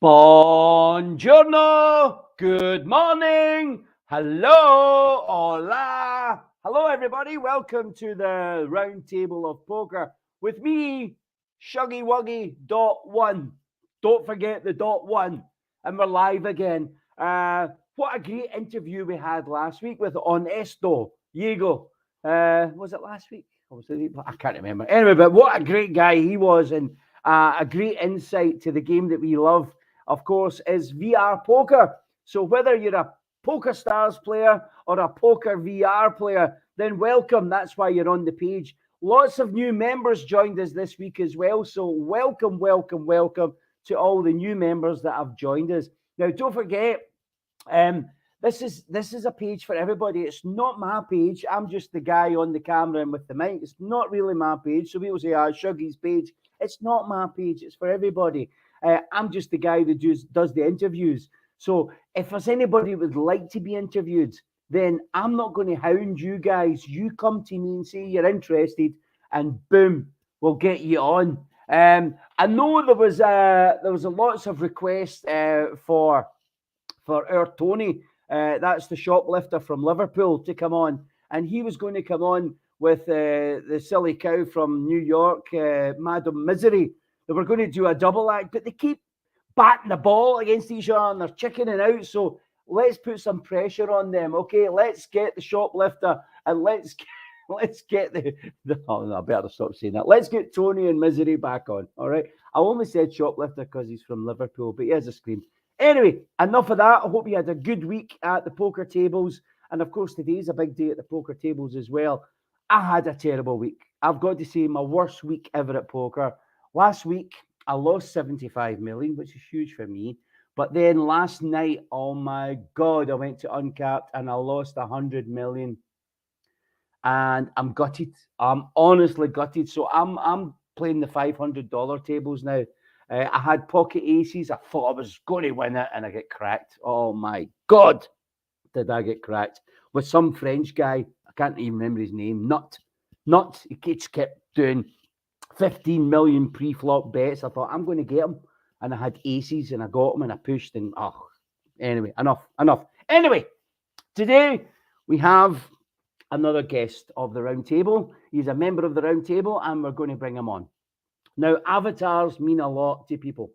Buongiorno, good morning, hello, hola. Hello, everybody. Welcome to the round table of poker with me, Shuggy Wuggy .1. Don't forget the .1. And we're live again. What a great interview we had last week with Honesto. Diego. Was it last week? I can't remember. Anyway, but what a great guy he was, and a great insight to the game that we love, of course, is VR poker. So whether you're a Poker Stars player or a poker VR player, then welcome. That's why you're on the page. Lots of new members joined us this week as well. So welcome, welcome, welcome to all the new members that have joined us. Now, don't forget, this is a page for everybody. It's not my page. I'm just the guy on the camera and with the mic. It's not really my page. So people say, Shuggy's page. It's not my page. It's for everybody. I'm just the guy that does the interviews. So if there's anybody who would like to be interviewed, then I'm not going to hound you guys. You come to me and say you're interested, and boom, we'll get you on. I know there was a lots of requests for our Tony. That's the shoplifter from Liverpool to come on, and he was going to come on with the silly cow from New York, Madam Misery. They were going to do a double act, but they keep batting the ball against each other and they're chickening out. So let's put some pressure on them. Okay, let's get the shoplifter and let's get the oh no, I better stop saying that. Let's get Tony and Misery back on. All right. I only said shoplifter because he's from Liverpool, but he has a scream. Anyway, enough of that. I hope you had a good week at the poker tables. And of course, today's a big day at the poker tables as well. I had a terrible week. I've got to say, my worst week ever at poker. Last week, I lost 75 million, which is huge for me. But then last night, oh my God, I went to uncapped and I lost 100 million. And I'm gutted. I'm honestly gutted. So I'm playing the $500 tables now. I had pocket aces. I thought I was going to win it and I get cracked. Oh my God, did I get cracked with some French guy. I can't even remember his name. Nut. He just kept doing 15 million pre-flop bets. I thought, I'm going to get him. And I had aces and I got him and I pushed and anyway, enough. Anyway, today we have another guest of the round table. He's a member of the round table and we're going to bring him on. Now, avatars mean a lot to people.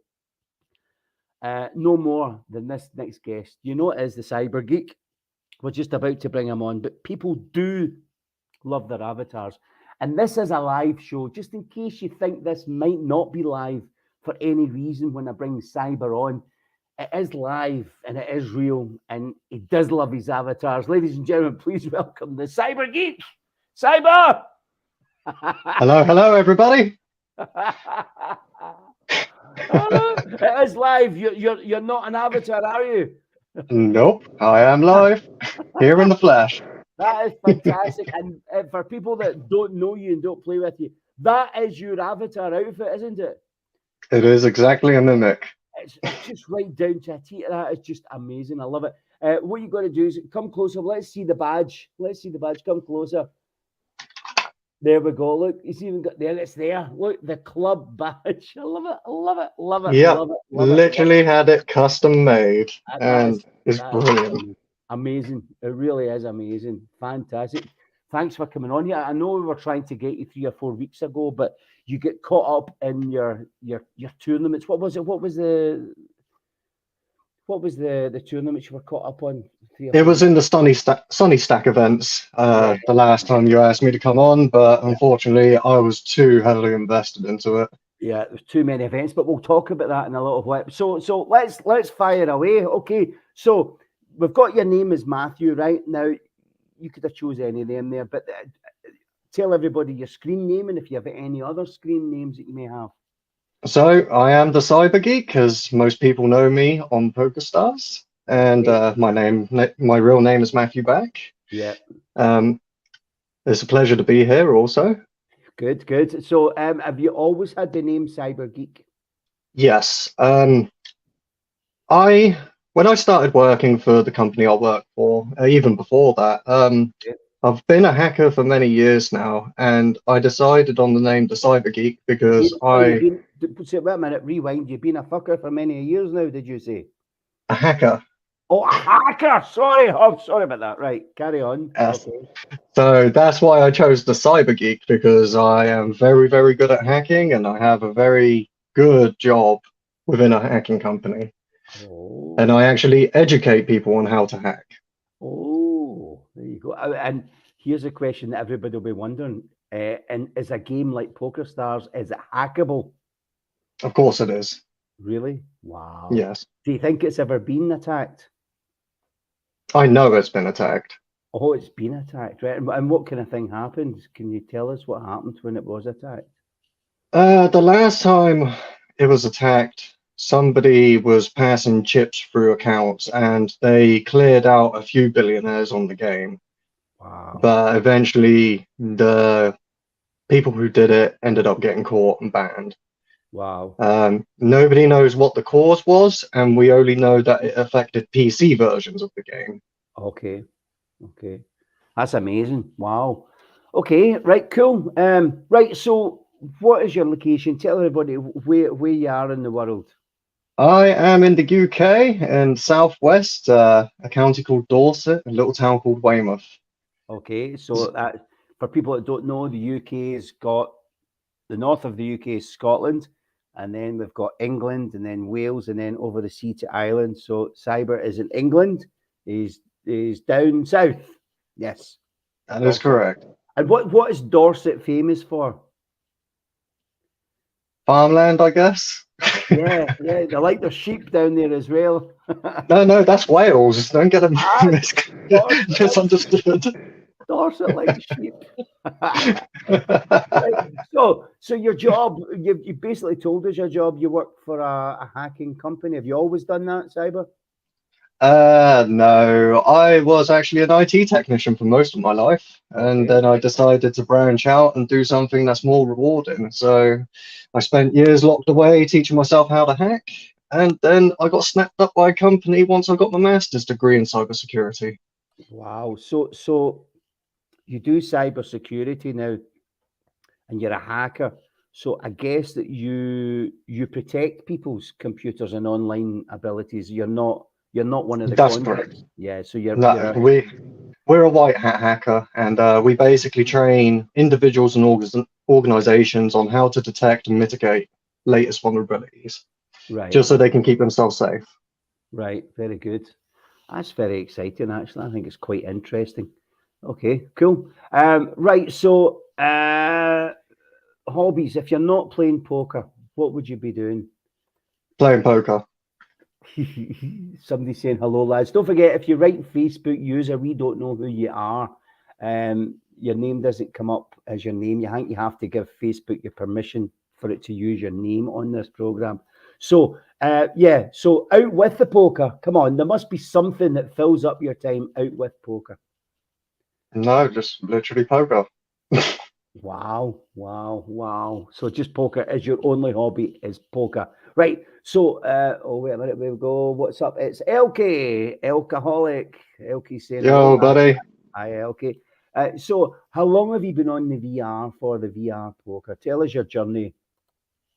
No more than this next guest. You know it is the Cyber Geek. We're just about to bring him on, but people do love their avatars. And this is a live show, just in case you think this might not be live for any reason when I bring Cyber on. It is live and it is real, and he does love his avatars. Ladies and gentlemen, please welcome the Cyber Geek. Cyber! Hello, everybody. It is live. You're not an avatar, are you? Nope, I am live here in the flesh. That is fantastic. And for people that don't know you and don't play with you, that is your avatar outfit, isn't it? It is exactly a mimic. It's just right down to a T. That is just amazing. I love it. What you got to do is come closer. Let's see the badge. Come closer. There we go. Look, it's even got there. It's there. Look, the club badge. I love it. Yeah, literally had it custom made, and it's brilliant. Amazing. It really is amazing. Fantastic. Thanks for coming on here. I know we were trying to get you 3 or 4 weeks ago, but you get caught up in your tournaments. What was it? What was the tournaments you were caught up on? It was in the Sunny Stack events the last time you asked me to come on, but unfortunately I was too heavily invested into it. Yeah, there's too many events, but we'll talk about that in a little while. So let's fire away. Okay, so we've got your name as Matthew, right? Now, you could have chose any name there, but tell everybody your screen name and if you have any other screen names that you may have. So I am the Cyber Geek, as most people know me on PokerStars, and my real name is Matthew Back. Yeah. It's a pleasure to be here also. Good. So have you always had the name Cyber Geek? Yes. When I started working for the company I work for, even before that, I've been a hacker for many years now, and I decided on the name The Cyber Geek because Wait a minute, rewind. You've been a fucker for many years now, did you say? A hacker. Oh, a hacker. Sorry. Oh, sorry about that. Right. Carry on. Yes. Okay. So that's why I chose the Cyber Geek, because I am very, very good at hacking and I have a very good job within a hacking company. And Oh. I actually educate people on how to hack. Oh, there you go. And here's a question that everybody will be wondering. And is a game like Poker Stars, is it hackable? Of course it is. Really? Wow. Yes. Do you think it's ever been attacked? I know it's been attacked. Oh, it's been attacked, right? And what kind of thing happened? Can you tell us what happened when it was attacked? The last time it was attacked, somebody was passing chips through accounts and they cleared out a few billionaires on the game. Wow. But eventually, the people who did it ended up getting caught and banned. Wow. Nobody knows what the cause was, and we only know that it affected PC versions of the game. Okay. Okay. That's amazing. Wow. Okay. Right. Cool. Right. So, what is your location? Tell everybody where you are in the world. I am in the UK in Southwest, a county called Dorset, a little town called Weymouth. Okay. So, for people that don't know, the UK's got the north of the UK is Scotland, and then we've got England, and then Wales, and then over the sea to Ireland. So, Cyber is in England. He's down south. Yes. That is correct. And what is Dorset famous for? Farmland, I guess. Yeah, they like their sheep down there as well. No, that's Wales. Don't get them misunderstood. Dorset like sheep. Right. So your job, you basically told us your job. You work for a hacking company. Have you always done that, Cyber? No, I was actually an IT technician for most of my life, and Okay. then I decided to branch out and do something that's more rewarding. So I spent years locked away teaching myself how to hack, and then I got snapped up by a company once I got my master's degree in cybersecurity. Wow. So you do cybersecurity now, and you're a hacker. So I guess that you protect people's computers and online abilities. You're not one of the That's convicts. correct. Yeah. So you're No, we're a white hat hacker, and we basically train individuals and organizations on how to detect and mitigate latest vulnerabilities, right. just so they can keep themselves safe. Right. Very good. That's very exciting, actually. I think it's quite interesting. Okay, cool. Right. So, hobbies. If you're not playing poker, what would you be doing? Playing poker. Somebody saying hello, lads. Don't forget, if you write Facebook user, we don't know who you are. Your name doesn't come up as your name. I think you have to give Facebook your permission for it to use your name on this program. So, yeah. So out with the poker. Come on, there must be something that fills up your time out with poker. No, just literally poker. Wow. So just poker is your only hobby is poker. Right. So wait a minute, we go. What's up? It's Elke, Alcoholic. Elke saying hello. Yo, buddy. Hi, Elke. So how long have you been on the VR for the VR poker? Tell us your journey.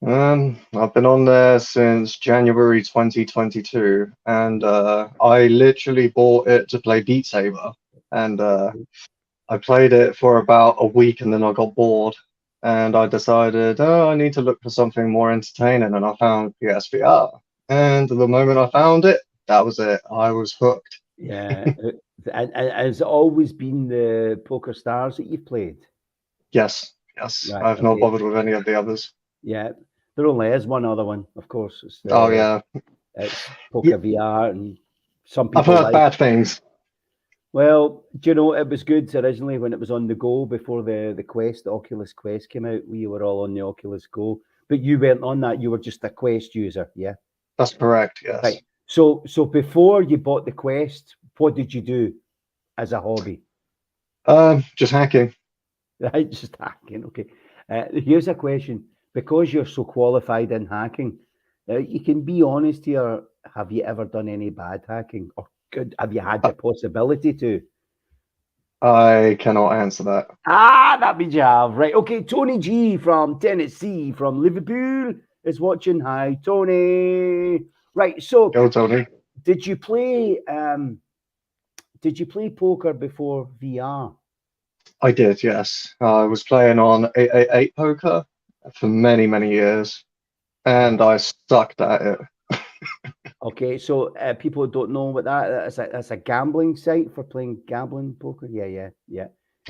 I've been on there since January 2022, and I literally bought it to play Beat Saber, and I played it for about a week, and then I got bored, and I decided, oh, I need to look for something more entertaining, and I found PSVR, and the moment I found it, that was it. I was hooked. Yeah. And has it always been the Poker Stars that you've played? Yes. Right. I've not Okay. bothered with any of the others. Yeah. There only is one other one, of course. It's Oh yeah. It's Poker VR, and some people I've heard like. bad things. Well, do you know, it was good originally when it was on the Go before the Quest, the Oculus Quest came out. We were all on the Oculus Go, but you weren't on that. You were just a Quest user, yeah? That's correct, yes. Right. So before you bought the Quest, what did you do as a hobby? Just hacking. Right, just hacking. Okay. Here's a question. Because you're so qualified in hacking, you can be honest here. Have you ever done any bad hacking, or have you had the possibility to? I cannot answer that. That means you have. Right. Okay. Tony G from Tennessee, from Liverpool. is watching. Hi, Tony. Right. So, Go, Tony. did you play? Did you play poker before VR? I did, yes. I was playing on 888 poker for many, many years, and I sucked at it. Okay, so people don't know what that's a gambling site for playing gambling poker. Yeah.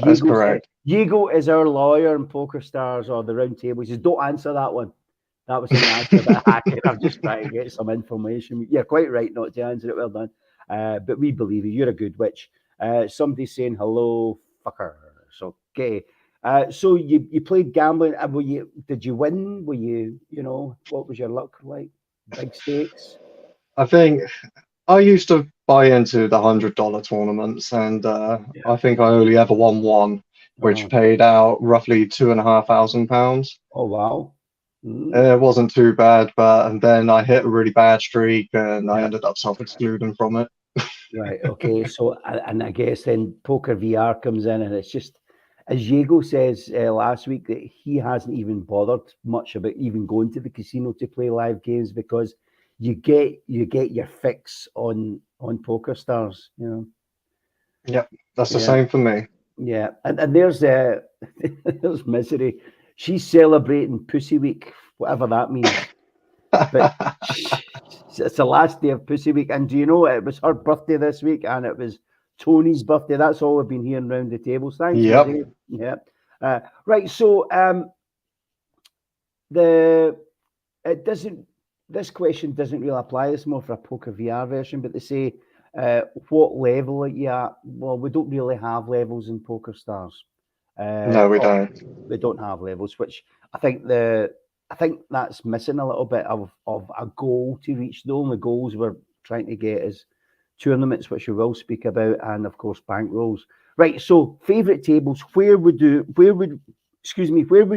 That's correct. Diego is our lawyer in Poker Stars or the round table. He says, don't answer that one. That was an answer that I'm just trying to get some information. You're quite right not to answer it. Well done. But we believe you. You're a good witch. Somebody's saying hello, fuckers. Okay. So you played gambling. Did you win? Were you what was your luck like? Big stakes? I think I used to buy into the $100 tournaments, and I think I only ever won one, which paid out roughly £2,500. Oh wow. It wasn't too bad, but then I hit a really bad streak, and I ended up self-excluding from it. Right. Okay. So, and I guess then Poker VR comes in, and it's just, as Diego says last week, that he hasn't even bothered much about even going to the casino to play live games because you get your fix on Poker Stars. Yep, that's the same for me. Yeah, and there's there's Misery. She's celebrating Pussy Week, whatever that means. But it's the last day of Pussy Week, and do you know it was her birthday this week, and it was Tony's birthday. That's all we've been hearing around the tables. Thanks, Yep. Yeah. Right. So it doesn't. This question doesn't really apply. It's more for a Poker VR version, but they say, what level are you at? Well, we don't really have levels in Poker Stars. No, we don't. We don't have levels, which I think that's missing a little bit of a goal to reach. The only goals we're trying to get is tournaments, which we will speak about, and of course bankrolls. Right. So favorite tables. Where would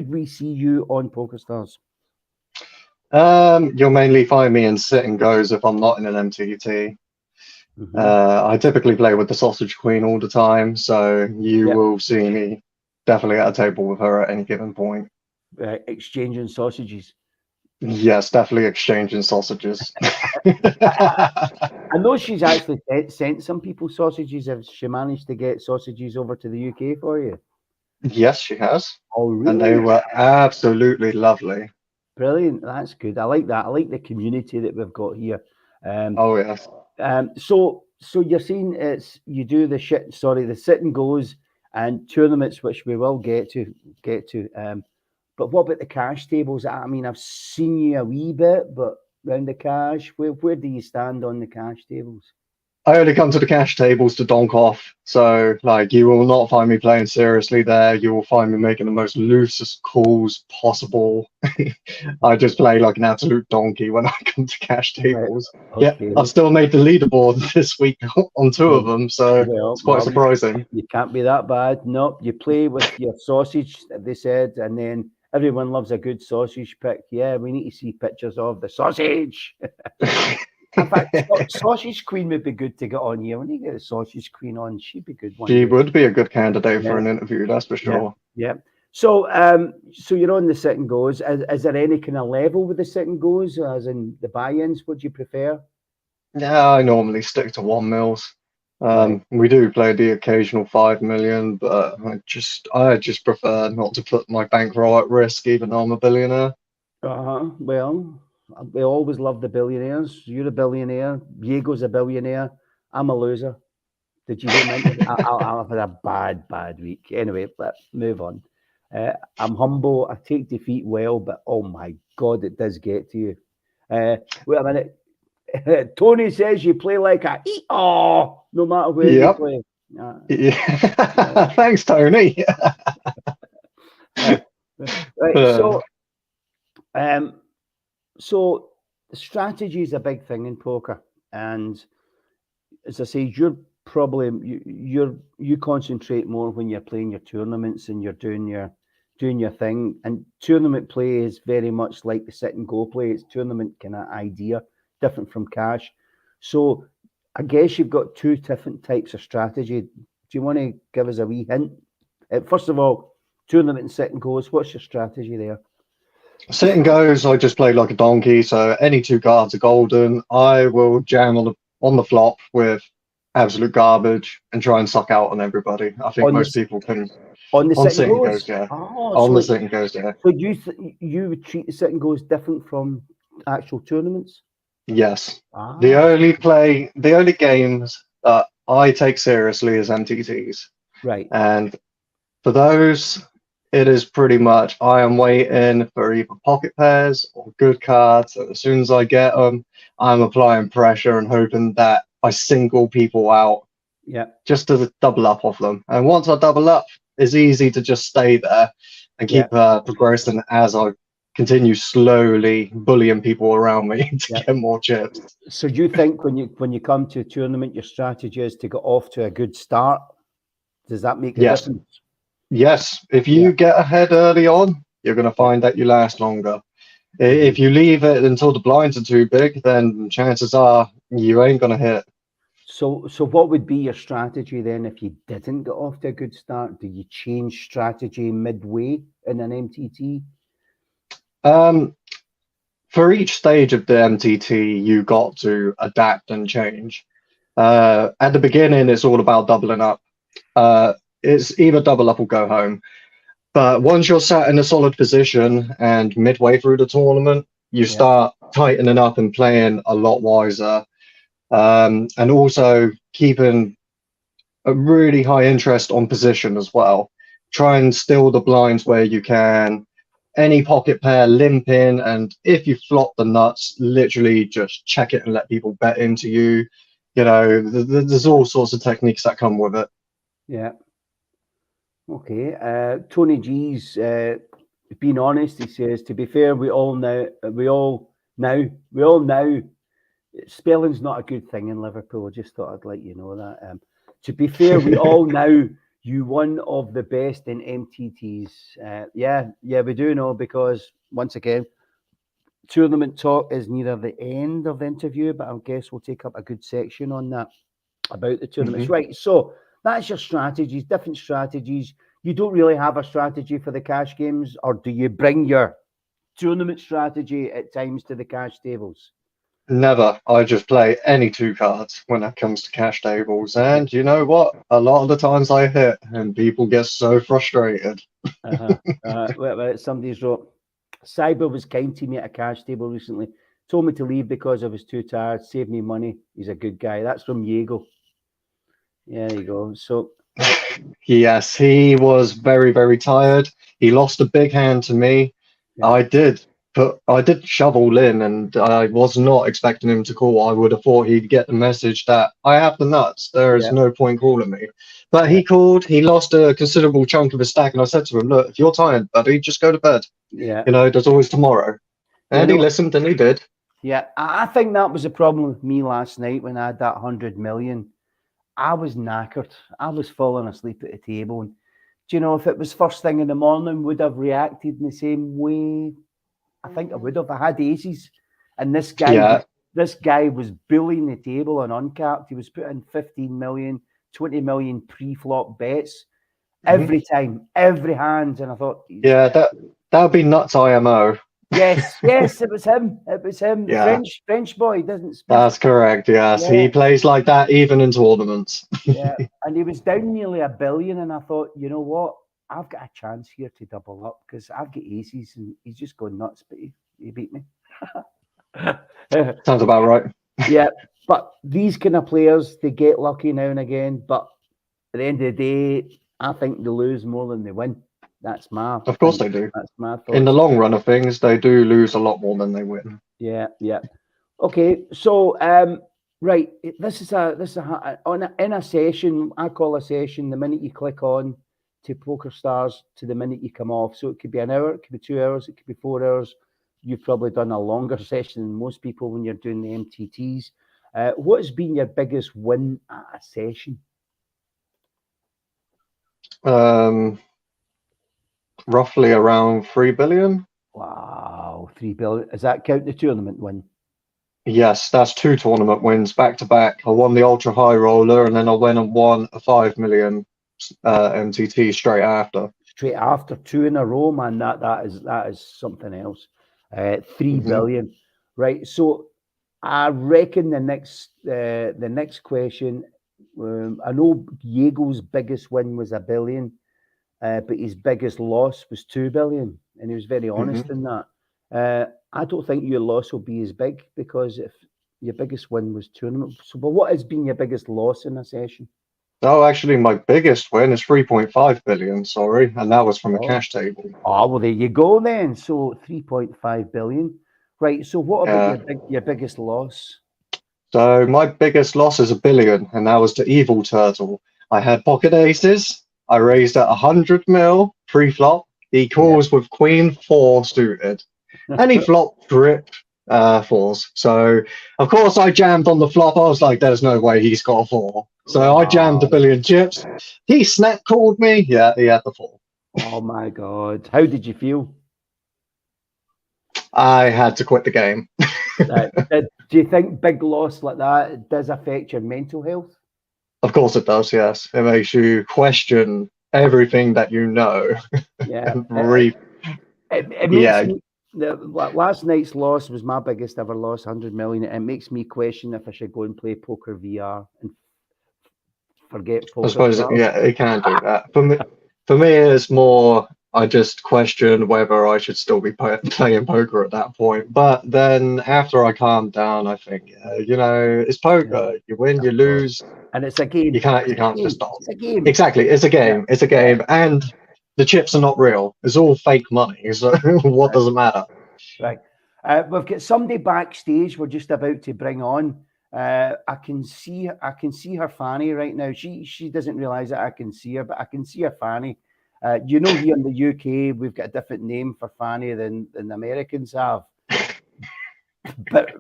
we see you on Poker Stars? You'll mainly find me in sit and goes if I'm not in an MTT. I typically play with the Sausage Queen all the time, so you will see me definitely at a table with her at any given point. Exchanging sausages. Yes, definitely exchanging sausages. I know she's actually sent some people sausages. Have she managed to get sausages over to the UK for you? Yes, she has. Oh, really? And they were absolutely lovely. Brilliant. That's good. I like that. I like the community that we've got here. Oh, yes. So you're saying you do the sit and goes and tournaments, which we will get to. But what about the cash tables? I mean, I've seen you a wee bit, but round the cash, where do you stand on the cash tables? I only come to the cash tables to donk off. So, you will not find me playing seriously there. You will find me making the most loosest calls possible. I just play like an absolute donkey when I come to cash tables. Right. Okay. Yeah, I've still made the leaderboard this week on two of them, so it's quite surprising. You can't be that bad. No, you play with your sausage, they said, and then everyone loves a good sausage pick. Yeah, we need to see pictures of the sausage. In fact, Sausage Queen would be good to get on here. When you get a Sausage Queen on, she'd be good. She would be a good candidate for an interview, that's for sure. Yeah. So, you're on the sit and goes. Is there any kind of level with the sit and goes, as in the buy-ins? Would you prefer? Yeah, I normally stick to 1 mils. We do play the occasional 5 million, but I just prefer not to put my bankroll at risk, even though I'm a billionaire. Well, we always love the billionaires. You're a billionaire. Diego's a billionaire. I'm a loser. Did you get I've had a bad week. Anyway, let's move on. I'm humble. I take defeat well, but oh my God, it does get to you. Wait a minute. Tony says you play like a no matter where you play. Yeah. Thanks, Tony. Right. So strategy is a big thing in poker, and as I say, you concentrate more when you're playing your tournaments and you're doing your thing. And tournament play is very much like the sit and go play. It's tournament kind of idea, different from cash. So I guess you've got two different types of strategy. Do you want to give us a wee hint? First of all, tournament and sit and goes. What's your strategy there? Sit and goes, I just play like a donkey. So any two cards are golden. I will jam on the flop with absolute garbage and try and suck out on everybody. I think On most this people can on the on sit and sit and goes, goes. yeah. Oh, On the sit and goes, yeah. so you would treat the sit and goes different from actual tournaments? Yes. Ah, The only games that I take seriously is MTTs. right. And for those, it is pretty much I am waiting for either pocket pairs or good cards. And as soon as I get them, I'm applying pressure and hoping that I single people out Yeah, just to double up off them. And once I double up, it's easy to just stay there and yeah, keep progressing as I continue slowly bullying people around me to yeah. get more chips. So you think when you come to a tournament, your strategy is to get off to a good start? Does that make a Yes, difference? yes. If Yeah. you get ahead early on, you're going to Yeah. find that you last longer. Mhm. If you leave it until the blinds are too big, then chances are you ain't going to hit. So what would be your strategy then if you didn't get off to a good start? Do you change strategy midway in an MTT? Um, for each stage of the MTT, you got to adapt and change. At the beginning, it's all about doubling up. Uh, it's either double up or go home. But once you're sat in a solid position and midway through the tournament, you Yeah, start tightening up and playing a lot wiser. And also keeping a really high interest on position as well. Try and steal the blinds where you can. Any pocket pair, limp in, and if you flop the nuts, literally just check it and let people bet into you. You know, there's all sorts of techniques that come with it. yeah. Okay. Tony G's being honest. He says, to be fair, we all now. Spelling's not a good thing in Liverpool. I just thought I'd let you know that. To be fair, we all know you one of the best in MTTs. Yeah, yeah, we do know because once again, tournament talk is near the end of the interview, but I guess we'll take up a good section on that about the tournaments. Hmm. Right. So that's your strategies, different strategies. You don't really have a strategy for the cash games, or do you bring your tournament strategy at times to the cash tables? Never. I just play any two cards when it comes to cash tables. Yeah. And you know what? A lot of the times I hit and people get so frustrated. Uh-huh. Somebody's wrote, Cyber was kind to me at a cash table recently. Told me to leave because I was too tired. Saved me money. He's a good guy. That's from Diego. Yeah, there you go. So, Yes, he was very, very tired. He lost a big hand to me. yeah, I did I did shove all in and I was not expecting him to call. I would have thought he'd get the message that I have the nuts. There is yeah, no point calling me. But yeah, he called, he lost a considerable chunk of his stack, and I said to him, look, if you're tired, buddy, just go to bed. yeah. You know, there's always tomorrow. You And he know, listened and he did. yeah, I think that was the problem with me last night when I had that 100 million. I was knackered. I was falling asleep at the table. And do you know, if it was first thing in the morning, would I have reacted in the same way? I think I would have. I had aces, and Yeah. this guy was bullying the table on uncapped. He was putting 15 million, 20 million pre-flop bets Mhm. every time, every hand. And I thought, Yeah, that would be nuts IMO. yes, yes, it was him. It was him. The Yeah, French boy doesn't speak. that's correct. Yes, Yeah, he plays like that even in tournaments. yeah. And he was down nearly a billion. And I thought, you know what? I've got a chance here to double up because I've got aces, and he's just going nuts. But he beat me. Sounds about right. Yeah, but these kind of players, they get lucky now and again. But at the end of the day, I think they lose more than they win. That's my Of course opinion. they do. That's my In the thoughts. long run of things, they do lose a lot more than they win. Yeah, yeah. Okay, so right, this is in a session. I call a session the minute you click on to Poker Stars to the minute you come off. So it could be an hour, it could be 2 hours, it could be 4 hours. You've probably done a longer session than most people when you're doing the MTTs. What has been your biggest win at a session? Um, roughly around 3 billion. Wow, 3 billion. Is that count the tournament win? Yes, that's two tournament wins back to back. I won the ultra high roller, and then I went and won a 5 million MTT straight after. straight after 2 in a row, man. That is something else. 3 billion, right? So I reckon the next question. I know Diego's biggest win was 1 billion, but his biggest loss was 2 billion, and he was very honest in that. I don't think your loss will be as big because if your biggest win was tournament, so but what has been your biggest loss in a session? No, actually, my biggest win is 3.5 billion, sorry, and that was from a Oh. cash table. Oh, well, there you go then. So 3.5 billion. Right. So what about Yeah. your biggest loss? So my biggest loss is 1 billion, and that was to Evil Turtle. I had pocket aces. I raised at 100 mil pre-flop. He calls with Queen 4 suited, and he flopped drip fours. So of course I jammed on the flop. I was like, "There's no way he's got a 4." So I jammed 1 billion chips. He snap called me. Yeah, he had the 4. Oh my God. How did you feel? I had to quit the game. Do you think big loss like that does affect your mental health? Of course it does, yes. It makes you question everything that you know. Yeah. It makes Yeah, me. Last night's loss was my biggest ever loss, 100 million. It makes me question if I should go and play poker VR and forget I poker suppose, stars. yeah, it can do that. For me, it's more, I just question whether I should still be playing poker at that point. But then after I calm down, I think, yeah, it's poker. You win, you lose. And it's a game. You can't just stop. It's a game. Exactly, it's a game. It's a game, and the chips are not real. It's all fake money. So what does it matter? Right. We've got somebody backstage. We're just about to bring on. I can see her fanny right now. She doesn't realize that I can see her, but I can see her fanny. Here in the UK, we've got a different name for fanny than the Americans have. But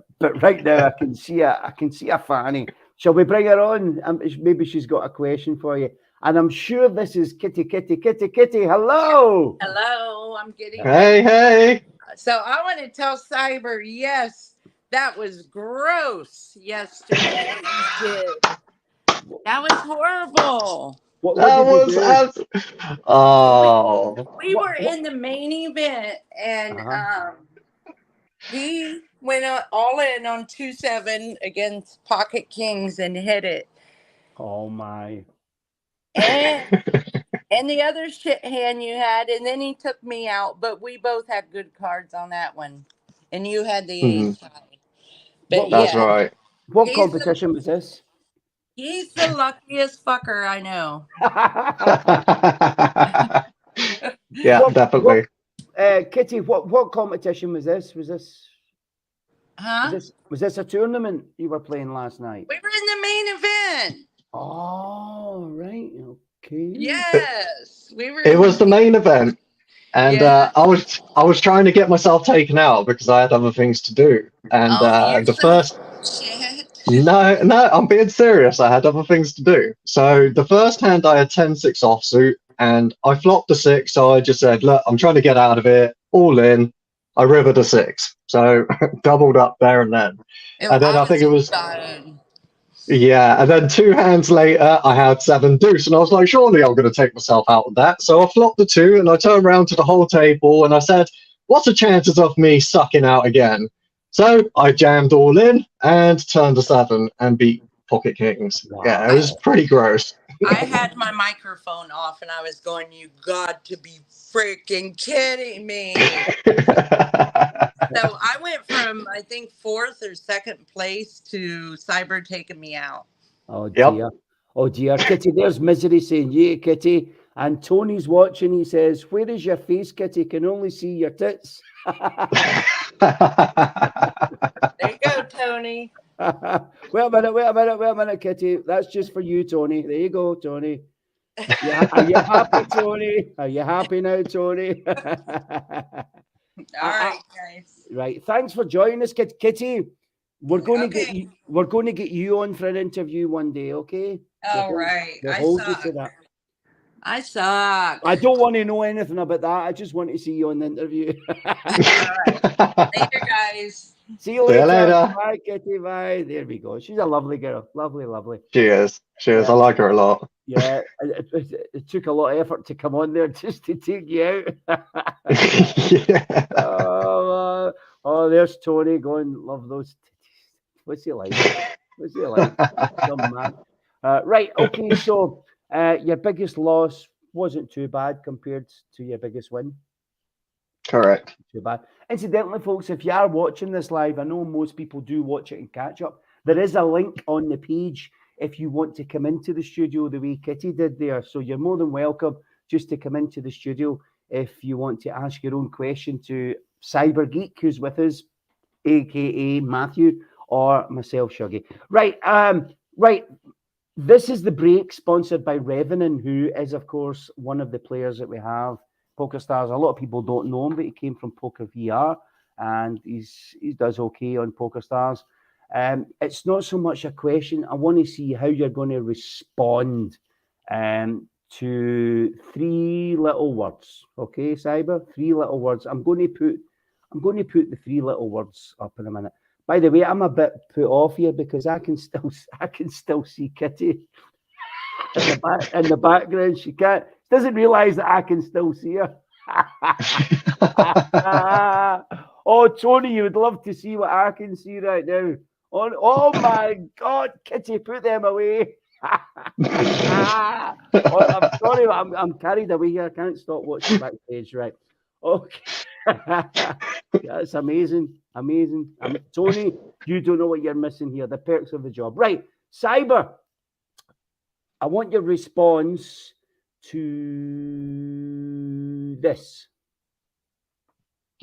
right now, I can see a fanny. Shall we bring her on? Maybe she's got a question for you. And I'm sure this is Kitty. Hello. Hello, I'm getting. Hey. So I want to tell Cyber, yes, that was gross yesterday. What you did. That was horrible. What That did was you do? We were in the main event, and he went all in on 2-7 against Pocket Kings and hit it. Oh my! And the other shit hand you had, and then he took me out. But we both had good cards on that one, and you had the ace high. But That's right. What competition was this? He's the luckiest fucker I know. Yeah, definitely. Kitty, what competition was this? Huh? Was this a tournament you were playing last night? We were in the main event. Oh, right. Okay. Yes, we were. It was the main event, and I was trying to get myself taken out because I had other things to do. And Shit. No, I'm being serious. I had other things to do. So the first hand I had 10-6 offsuit, and I flopped a 6. So I just said, look, I'm trying to get out of it. All in. I rivered a 6. So doubled up there and then. And then I think it was. Yeah, and then 2 hands later, I had 7 deuce, and I was like, surely I'm going to take myself out of that. So I flopped the 2, and I turned around to the whole table, and I said, what's the chances of me sucking out again? So I jammed all in and turned a 7 and beat Pocket Kings. Wow. Yeah, it was pretty gross. I had my microphone off, and I was going, you got to be freaking kidding me. So I went from, I think, 4th or 2nd place to Cyber taking me out. Oh, dear. Yep. Oh, dear. Kitty, there's Misery saying, yeah, Kitty. And Tony's watching. He says, where is your face, Kitty? Can only see your tits. There you go, Tony. Wait a minute, Kitty. That's just for you, Tony. There you go, Tony. Yeah, are you happy, Tony? Are you happy now, Tony? All right, guys. Right. Thanks for joining us, Kitty. We're going to get you on for an interview one day, okay? All right. I suck. I don't want to know anything about that. I just want to see you on the interview. Later, guys. See you See you later. later. Bye, Kitty. Bye. There we go. She's a lovely girl. Lovely, lovely. She is. Yeah. I like her a lot. Yeah, it took a lot of effort to come on there just to take you out. Yeah. Oh, there's Tony going, love those titties. What's he like? What's he like? Some man. Right, okay, so your biggest loss wasn't too bad compared to your biggest win. Correct. Too bad. Incidentally, folks, if you are watching this live, I know most people do watch it and catch up. There is a link on the page if you want to come into the studio the way Kitty did there. So you're more than welcome just to come into the studio if you want to ask your own question to Cyber Geek, who's with us, aka Matthew, or myself, Shuggy. Right, right. This is the break sponsored by Revenant, who is, of course, one of the players that we have. PokerStars. A lot of people don't know him, but he came from Poker VR, and he does okay on PokerStars. It's not so much a question. I want to see how you're going to respond to 3 little words. Okay, Cyber, 3 little words. I'm going to put the 3 little words up in a minute. By the way, I'm a bit put off here because I can still see Kitty in the background. She doesn't realize that I can still see her. Oh, Tony, you would love to see what I can see right now. Oh my God, Kitty, put them away. I'm sorry, I'm carried away here. I can't stop watching backstage. Right. Okay. That's amazing. Tony, you don't know what you're missing here. The perks of the job. Right. Cyber, I want your response to this.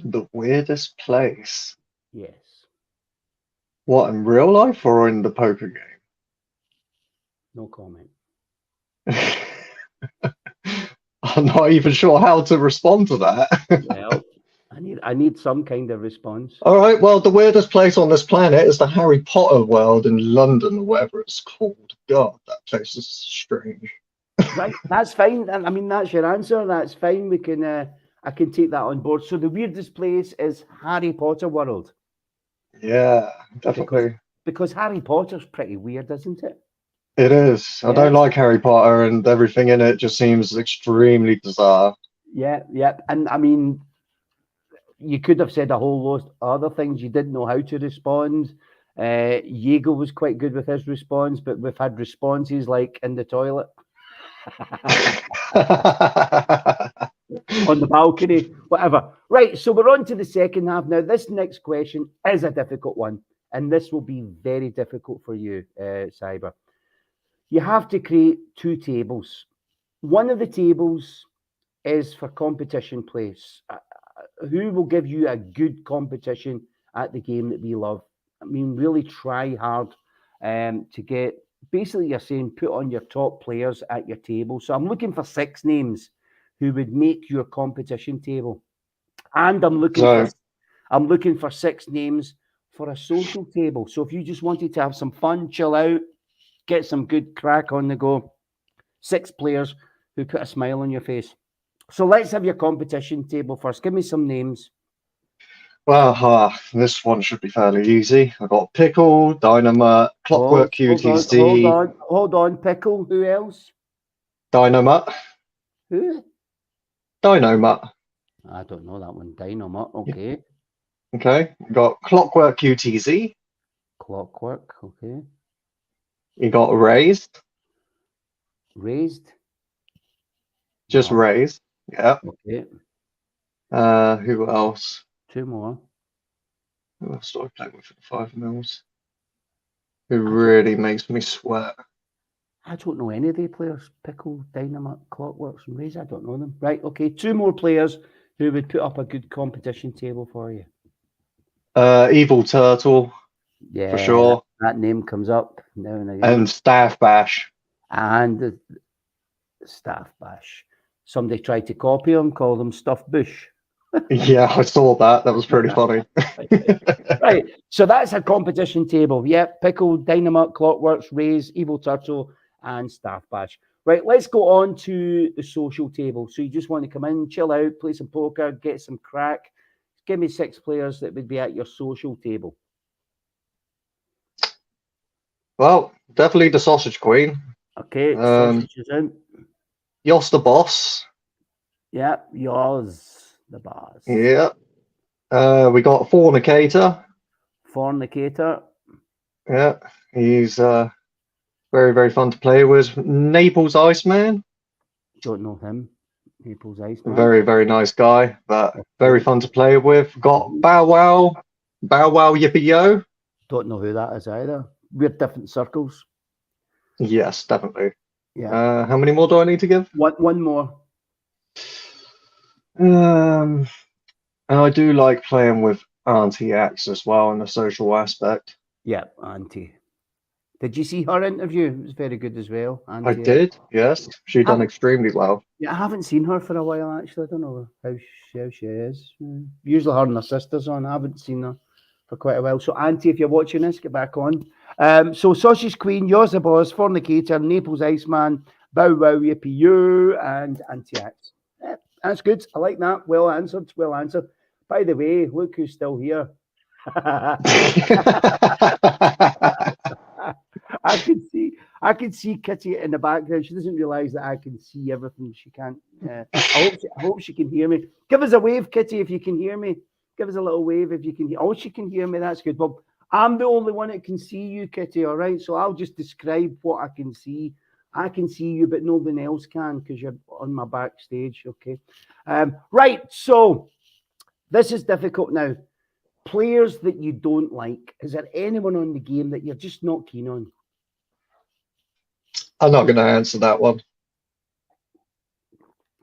The weirdest place. Yes. What, in real life or in the poker game? No comment. I'm not even sure how to respond to that. Well, I need some kind of response. All right, well, the weirdest place on this planet is the Harry Potter world in London, or whatever it's called. God, that place is strange. Right, that's fine. I mean, that's your answer. That's fine. We can. I can take that on board. So the weirdest place is Harry Potter world. Yeah, definitely. Because Harry Potter's pretty weird, isn't it? It is. I don't like Harry Potter, and everything in it just seems extremely bizarre. Yeah. And I mean, you could have said a whole lot of other things. You didn't know how to respond. Diego was quite good with his response, but we've had responses like in the toilet, on the balcony, whatever. Right, so we're on to the second half now. This next question is a difficult one, and this will be very difficult for you, Cyber. You have to create 2 tables. One of the tables is for competition place. Who will give you a good competition at the game that we love? I mean, really try hard to get, basically you're saying put on your top players at your table. So I'm looking for 6 names who would make your competition table. And I'm looking for 6 names for a social table. So if you just wanted to have some fun, chill out, get some good crack on the go, 6 players who put a smile on your face. So let's have your competition table first. Give me some names. Well, this one should be fairly easy. I've got Pickle, Dynamite, Clockwork QTZ. Hold on. Pickle. Who else? Dynamite. Who? Dynamite. I don't know that one. Dynamite. Okay. Okay. We've got Clockwork QTZ. Clockwork. Okay. You got Raised. Raised. Just Raised. Yeah. Okay. Who else? 2 more. Who else do I play with for the 5 mils? Who really makes me sweat? I don't know any of the players. Pickle, Dynamite, Clockworks, and Raise. I don't know them. Right. Okay. 2 more players who would put up a good competition table for you. Evil Turtle. Yeah. For sure. That name comes up now and again. And Staff Bash. And the Staff Bash. Somebody tried to copy him, called him Stuff Bush. Yeah, I saw that. That was pretty funny. Right. So that's a competition table. Yep. Pickle, Dynamite, Clockworks, Raise, Evil Turtle, and Staff Bash. Right, let's go on to the social table. So you just want to come in, chill out, play some poker, get some crack. Give me 6 players that would be at your social table. Well, definitely the Sausage Queen. Okay, sausage is in. Yoss the Boss. Yeah, yours, the boss. Yeah. We got Fornicator. Fornicator. Yeah, he's very, very fun to play with. Naples Iceman. Don't know him. Naples Iceman. Very, very nice guy, but very fun to play with. Got Bow Wow Yippee Yo. Don't know who that is either. We're different circles. Yes, definitely. Yeah. How many more do I need to give? One more. And I do like playing with Auntie X as well in the social aspect. Yeah, Auntie. Did you see her interview? It was very good as well. Auntie. I did, yes. She done extremely well. Yeah, I haven't seen her for a while actually. I don't know how she is. Usually her and her sister's on. I haven't seen her for quite a while. So Auntie, if you're watching this, get back on. So Sausage Queen, Yours the Boss, Fornicator, Naples Iceman, Bow Wow Yippee You, and Auntie X. Yeah, that's good. I like that. Well answered. Well answered. By the way, look who's still here. I can see Kitty in the background. She doesn't realise that I can see everything. She can't. I hope she can hear me. Give us a wave, Kitty, if you can hear me. Give us a little wave if you can hear. Oh, she can hear me. That's good. Well, I'm the only one that can see you, Kitty. All right. So I'll just describe what I can see. I can see you, but no one else can because you're on my backstage. Okay. Right. So this is difficult now. Players that you don't like. Is there anyone on the game that you're just not keen on? I'm not going to answer that one.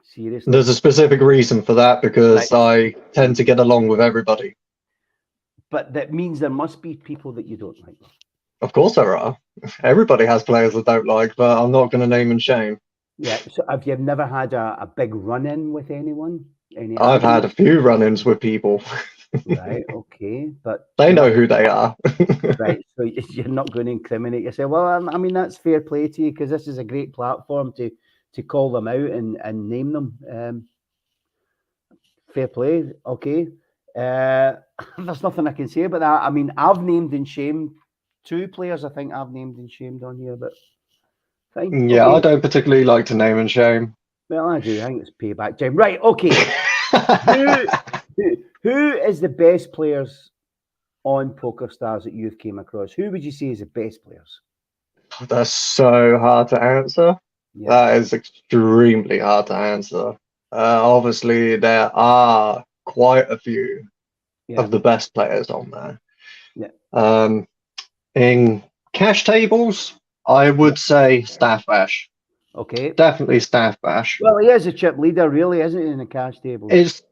Seriously? There's a specific reason for that because I tend to get along with everybody. But that means there must be people that you don't like. Of course there are. Everybody has players I don't like, but I'm not going to name and shame. Yeah. So have you never had a big run-in with anyone? I've had a few run-ins with people. Right, okay. But they know who they are. Right, so you're not going to incriminate yourself. Well, I mean, that's fair play to you because this is a great platform to call them out and name them. Fair play, okay. There's nothing I can say about that. I mean, I've named and shamed 2 players. I think I've named and shamed on here, but fine. Yeah, okay. I don't particularly like to name and shame. Well, I do. I think it's payback time. Right, okay. Who is the best players on PokerStars that you've came across? Who would you say is the best players? That's so hard to answer. Yeah. That is extremely hard to answer. Obviously, there are quite a few of the best players on there. Yeah. In cash tables, I would say Staff Bash. Okay. Definitely Staff Bash. Well, he is a chip leader, really, isn't he, in the cash tables?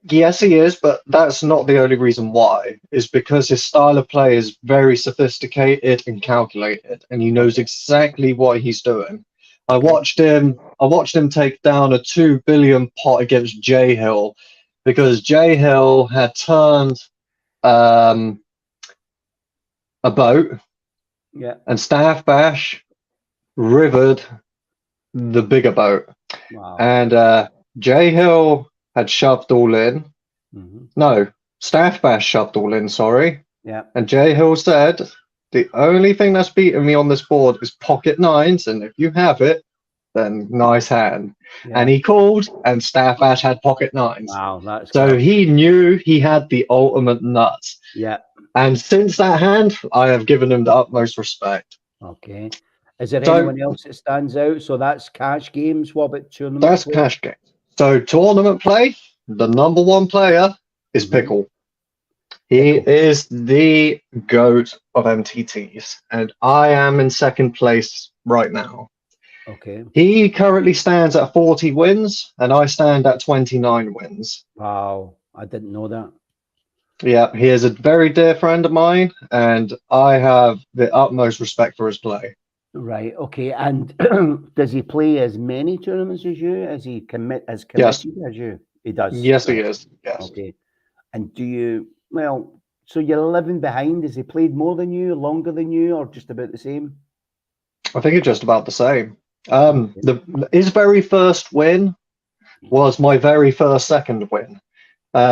Yes, he is, but that's not the only reason why. Is because his style of play is very sophisticated and calculated, and he knows exactly what he's doing. I watched him take down a 2 billion pot against J Hill because J Hill had turned a boat, and Staff Bash rivered the bigger boat. Wow. And J Hill had shoved all in. No, Staff Bash shoved all in, sorry. Yeah. And J Hill said, the only thing that's beating me on this board is pocket 9s, and if you have it, then nice hand. Yeah. And he called, and Staff Bash had pocket 9s. Wow, that's so cool. He knew he had the ultimate nuts. Yeah. And since that hand, I have given him the utmost respect. Okay. Is there anyone else that stands out? So that's cash games. What about tournament? That's cash games. So tournament play, the number 1 player is Pickle. He is the GOAT of MTTs, and I am in 2nd place right now. Okay. He currently stands at 40 wins, and I stand at 29 wins. Wow, I didn't know that. Yeah, he is a very dear friend of mine, and I have the utmost respect for his play. Right. Okay. And does he play as many tournaments as you? Is he committed as you? He does. Yes, he is. Yes. Okay. And do you? Well, so you're 11 behind. Has he played more than you, longer than you, or just about the same? I think it's just about the same. His very first win was my very first second win,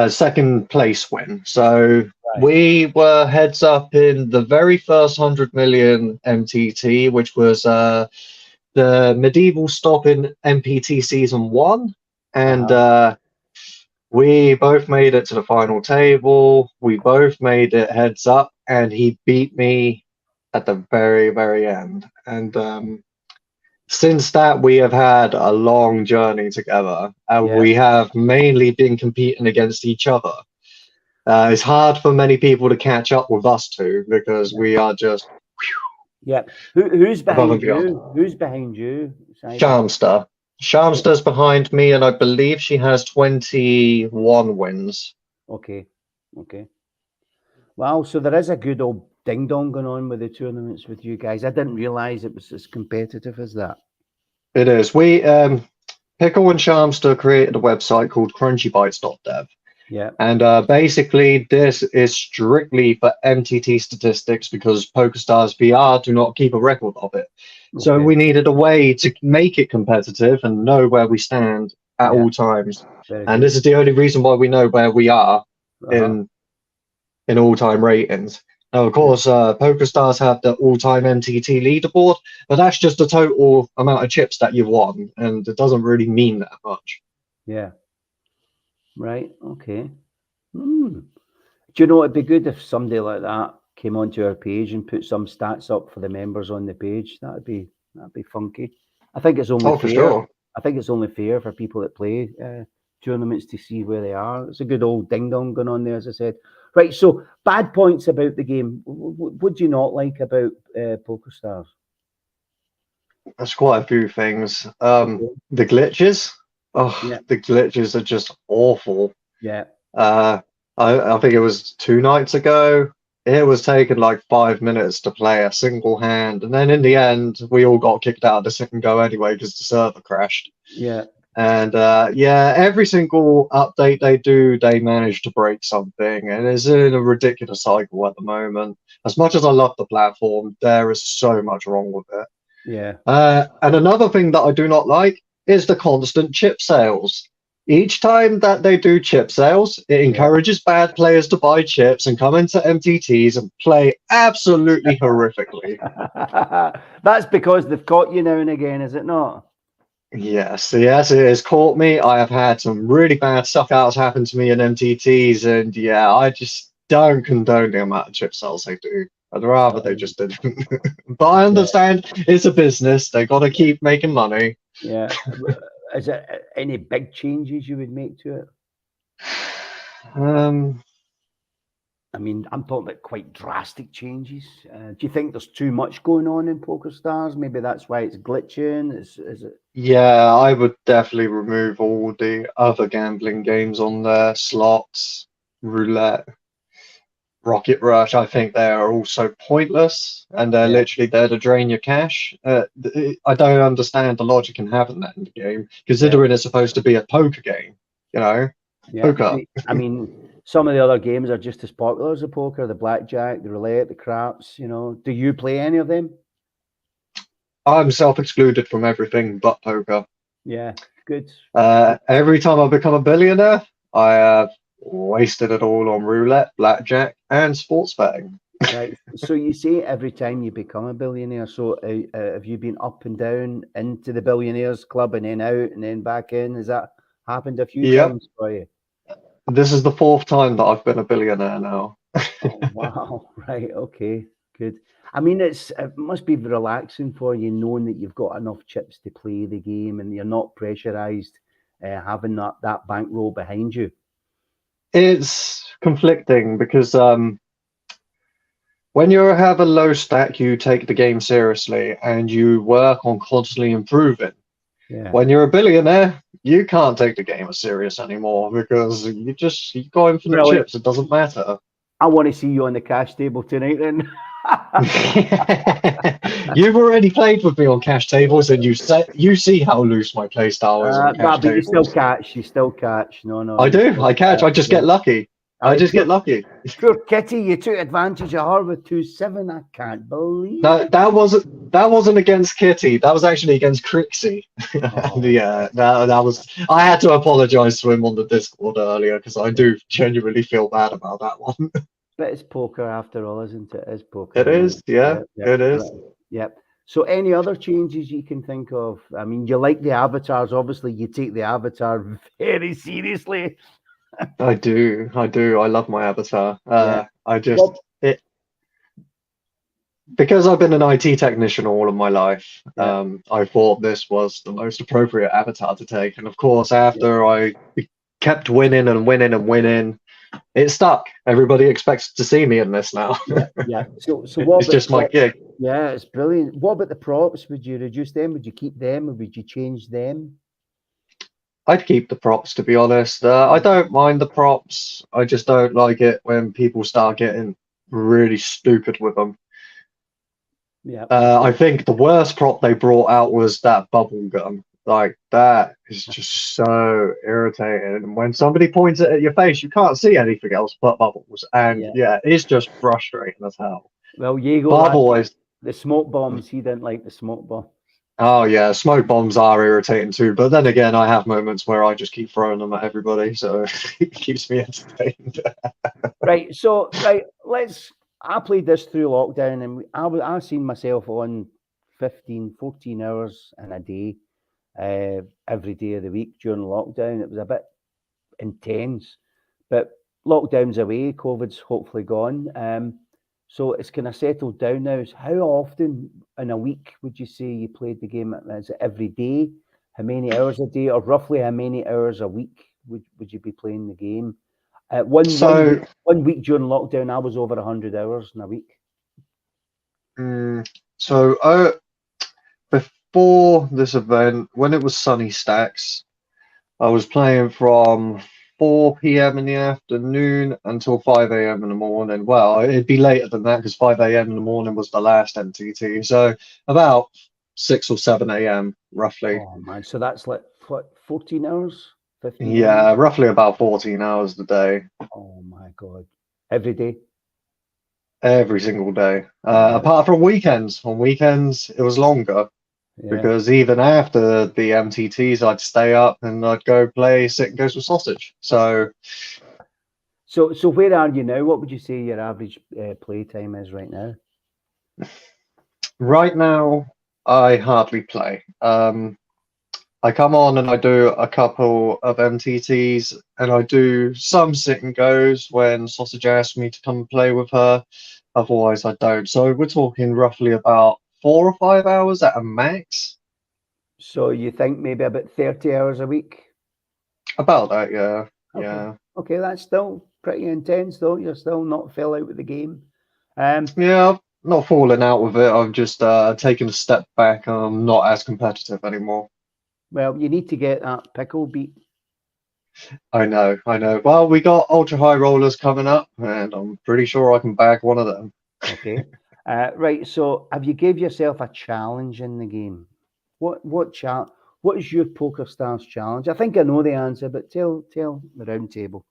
second place win. So Right. we were heads up in the very first 100 million MTT, which was the medieval stop in MPT season 1, and we both made it to the final table. We both made it heads up, and he beat me at the very, very end. And since that, we have had a long journey together, and Yeah. we have mainly been competing against each other. It's hard for many people to catch up with us two because we are just Yeah. Who's above and behind beyond. you? Who's behind you? Simon? Shamster. Shamster's behind me, and I believe she has 21 wins. Okay. Okay. Wow. So there is a good old ding dong going on with the tournaments with you guys. I didn't realize it was as competitive as that. It is. We Pickle and Shamster created a website called crunchybytes.dev. Yeah. And basically, this is strictly for MTT statistics because PokerStars VR do not keep a record of it. So Okay. we needed a way to make it competitive and know where we stand at Yeah. all times. Very And good. this is the only reason why we know where we are Uh-huh. in all-time ratings. Now, of course, PokerStars have the all-time MTT leaderboard, but that's just the total amount of chips that you've won, and it doesn't really mean that much. Yeah. Right. Okay. Do you know it'd be good if somebody like that came onto our page and put some stats up for the members on the page? That'd be funky. I think it's only Oh, for fair. sure. I think it's only fair for people that play tournaments to see where they are. It's a good old ding dong going on there, as I said. Right. So bad points about the game. What do you not like about PokerStars? There's quite a few things. The glitches. Oh, Yeah. the glitches are just awful. Yeah. I think it was 2 nights ago. It was taking like 5 minutes to play a single hand, and then in the end, we all got kicked out of the second go anyway because the server crashed. Yeah. And yeah, every single update they do, they manage to break something, and it's in a ridiculous cycle at the moment. As much as I love the platform, there is so much wrong with it. Yeah. And another thing that I do not like is the constant chip sales. Each time that they do chip sales, it encourages bad players to buy chips and come into MTTs and play absolutely horrifically. That's because they've caught you now and again, is it not? Yes, yes, it has caught me. I have had some really bad suck outs happen to me in MTTs, and yeah, I just don't condone the amount of chip sales they do. I'd rather they just didn't. But I understand it's a business, they got to keep making money. Yeah. Is there any big changes you would make to it? I mean, I'm talking about quite drastic changes. Do you think there's too much going on in PokerStars? Maybe that's why it's glitching. Is it? Yeah, I would definitely remove all the other gambling games on there, slots, roulette, Rocket Rush. I think they are also pointless, and they're literally there to drain your cash. I don't understand the logic in having that in the game, considering it's supposed to be a poker game, you know? Yeah. Poker. I mean, some of the other games are just as popular as the poker, the blackjack, the roulette, the craps, you know. Do you play any of them? I'm self-excluded from everything but poker. Yeah, good. Every time I become a billionaire, I have wasted it all on roulette, blackjack, and sports betting. Right. So you say every time you become a billionaire. So have you been up and down into the billionaires club and then out and then back in? Has that happened a few times for you? This is the 4th time that I've been a billionaire now. Oh, wow. Right. Okay. Good. I mean, it must be relaxing for you knowing that you've got enough chips to play the game and you're not pressurized having that bankroll behind you. It's conflicting because when you have a low stack, you take the game seriously and you work on constantly improving. Yeah. When you're a billionaire, you can't take the game as serious anymore because you go in for the chips. It doesn't matter. I want to see you on the cash table tonight then. You've already played with me on cash tables, and you see how loose my play style is on cash but tables. You still catch. No. I do. I catch. I just get lucky. I just get lucky. Poor Kitty, you took advantage of her with 2-7. I can't believe it. That wasn't against Kitty. That was actually against Crixie. Oh. Yeah, that was. I had to apologize to him on the Discord earlier because I do genuinely feel bad about that one. But it's poker after all, isn't it? It's poker. It is, yeah, it is. Right. Yep. So, any other changes you can think of? I mean, you like the avatars. Obviously, you take the avatar very seriously. I do. I love my avatar. I just Well, because I've been an IT technician all of my life. Yeah. I thought this was the most appropriate avatar to take, and of course, after I kept winning and winning and winning, it stuck. Everybody expects to see me in this now. Yeah. So what It's just my gig. Yeah, it's brilliant. What about the props? Would you reduce them? Would you keep them, or would you change them? I'd keep the props, to be honest. I don't mind the props. I just don't like it when people start getting really stupid with them. Yeah. I think the worst prop they brought out was that bubble gun. Like, that is just so irritating. And when somebody points it at your face, you can't see anything else but bubbles. And yeah, it's just frustrating as hell. Well, Diego, But I've always... the smoke bombs. He didn't like the smoke bomb. Oh yeah, smoke bombs are irritating too. But then again, I have moments where I just keep throwing them at everybody, so it keeps me entertained. Right. So I played this through lockdown, and I seen myself on 15, 14 hours in a day, every day of the week during lockdown. It was a bit intense, but lockdown's away. COVID's hopefully gone. So it's kind of settled down now. So how often in a week would you say you played the game? Is it every day? How many hours a day, or roughly how many hours a week would you be playing the game? One week during lockdown, I was over 100 hours in a week. Before this event, when it was Sunny Stacks, I was playing from 4 p.m. in the afternoon until 5 a.m. in the morning. Well, it'd be later than that because 5 a.m. in the morning was the last MTT. So about 6 or 7 a.m. roughly. Oh man, so that's like what, 14 hours? 15 Yeah, hours? roughly about 14 hours a day. Oh my God. Every day? Every single day. Apart from weekends. On weekends, it was longer. Because even after the MTTs, I'd stay up and I'd go play Sit and Goes with Sausage. So where are you now? What would you say your average play time is right now? Right now, I hardly play. I come on and I do a couple of MTTs, and I do some Sit and Goes when Sausage asks me to come and play with her. Otherwise, I don't. So we're talking roughly about 4 or 5 hours at a max. So you think maybe about 30 hours a week? About that, yeah. Okay. Yeah. Okay, that's still pretty intense, though. You're still not fell out with the game. Yeah, I've not fallen out with it. I've just taken a step back. I'm not as competitive anymore. Well, you need to get that pickle beat. I know. Well, we got ultra high rollers coming up, and I'm pretty sure I can bag one of them. Okay. Right. So, have you gave yourself a challenge in the game? What is your Poker Stars challenge? I think I know the answer, but tell the round table.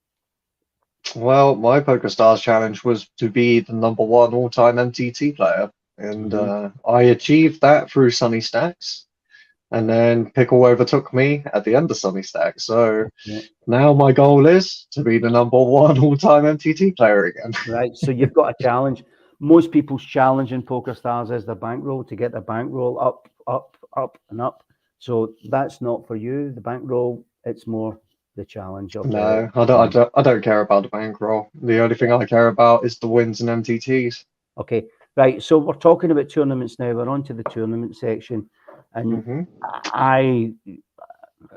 Well, my Poker Stars challenge was to be the #1 all-time MTT player, and I achieved that through Sunny Stacks, and then Pickle overtook me at the end of Sunny Stacks. So now my goal is to be the #1 all-time MTT player again. Right. So you've got a challenge. Most people's challenge in Poker Stars is their bankroll, to get their bankroll up, up, up, and up. So that's not for you. The bankroll, it's more the challenge. Okay. No, I don't care about the bankroll. The only thing I care about is the wins and MTTs. Okay, right. So we're talking about tournaments now. We're on to the tournament section, and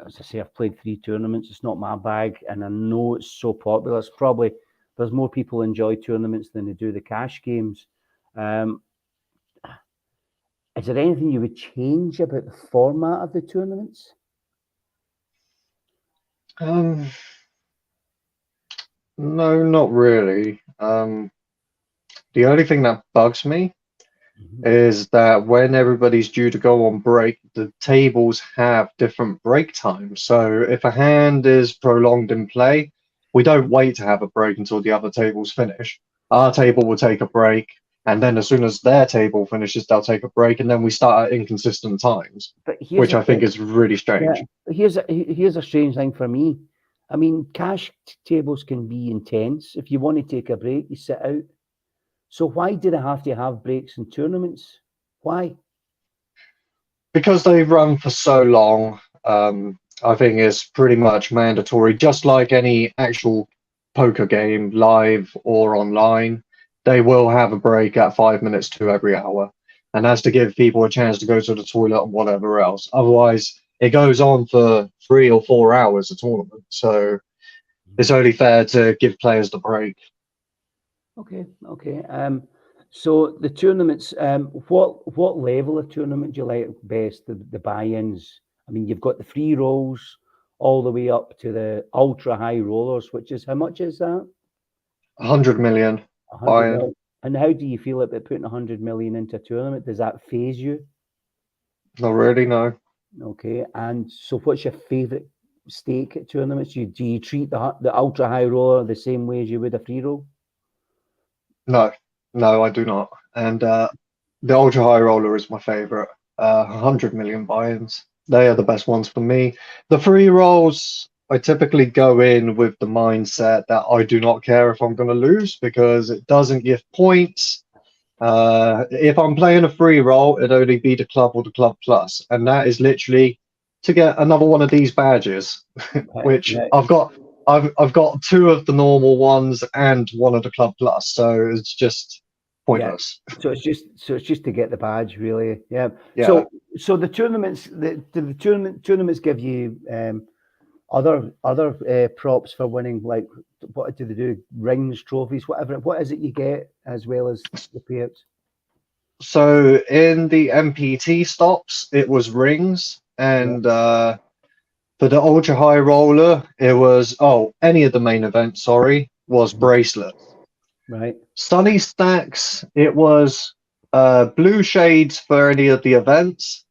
as I say, I've played 3 tournaments. It's not my bag, and I know it's so popular. It's probably there's more people enjoy tournaments than they do the cash games. Is there anything you would change about the format of the tournaments? No, not really. The only thing that bugs me is that when everybody's due to go on break, the tables have different break times. So if a hand is prolonged in play, we don't wait to have a break until the other tables finish. Our table will take a break, and then as soon as their table finishes, they'll take a break, and then we start at inconsistent times, But here's which the I think thing. is really Yeah, strange. but here's a strange thing for me. I mean, cash tables can be intense. If you want to take a break, you sit out. So why do they have to have breaks in tournaments? Why? Because they run for so long, I think it's pretty much mandatory, just like any actual poker game, live or online. They will have a break at 5 minutes to every hour. And that's to give people a chance to go to the toilet and whatever else. Otherwise, it goes on for 3 or 4 hours a tournament. So it's only fair to give players the break. Okay, okay. So the tournaments, what level of tournament do you like best? The buy-ins. I mean, you've got the free rolls all the way up to the ultra high rollers, which is how much is that? 100 million 100 buy-in. million. And how do you feel about putting 100 million into a tournament? Does that phase you? Not really, no. Okay. And so, what's your favourite stake at tournaments? Do you treat the ultra high roller the same way as you would a free roll? No, no, I do not. And the ultra high roller is my favorite. 100 million buy-ins. They are the best ones for me. The free rolls, I typically go in with the mindset that I do not care if I'm going to lose because it doesn't give points. If I'm playing a free roll, it'd only be the club or the club plus, and that is literally to get another one of these badges, which Yeah. I've got. I've got two of the normal ones and one of the club plus, so it's just pointless. So it's just to get the badge, really. Yeah. Yeah. So the tournaments, the tournaments give you other props for winning. Like, what do they do? Rings, trophies, whatever. What is it you get as well as the payouts? So in the MPT stops, it was rings, and for the ultra high roller, it was any of the main events. Sorry, was bracelet. Right. Sunny stacks, it was blue shades for any of the events,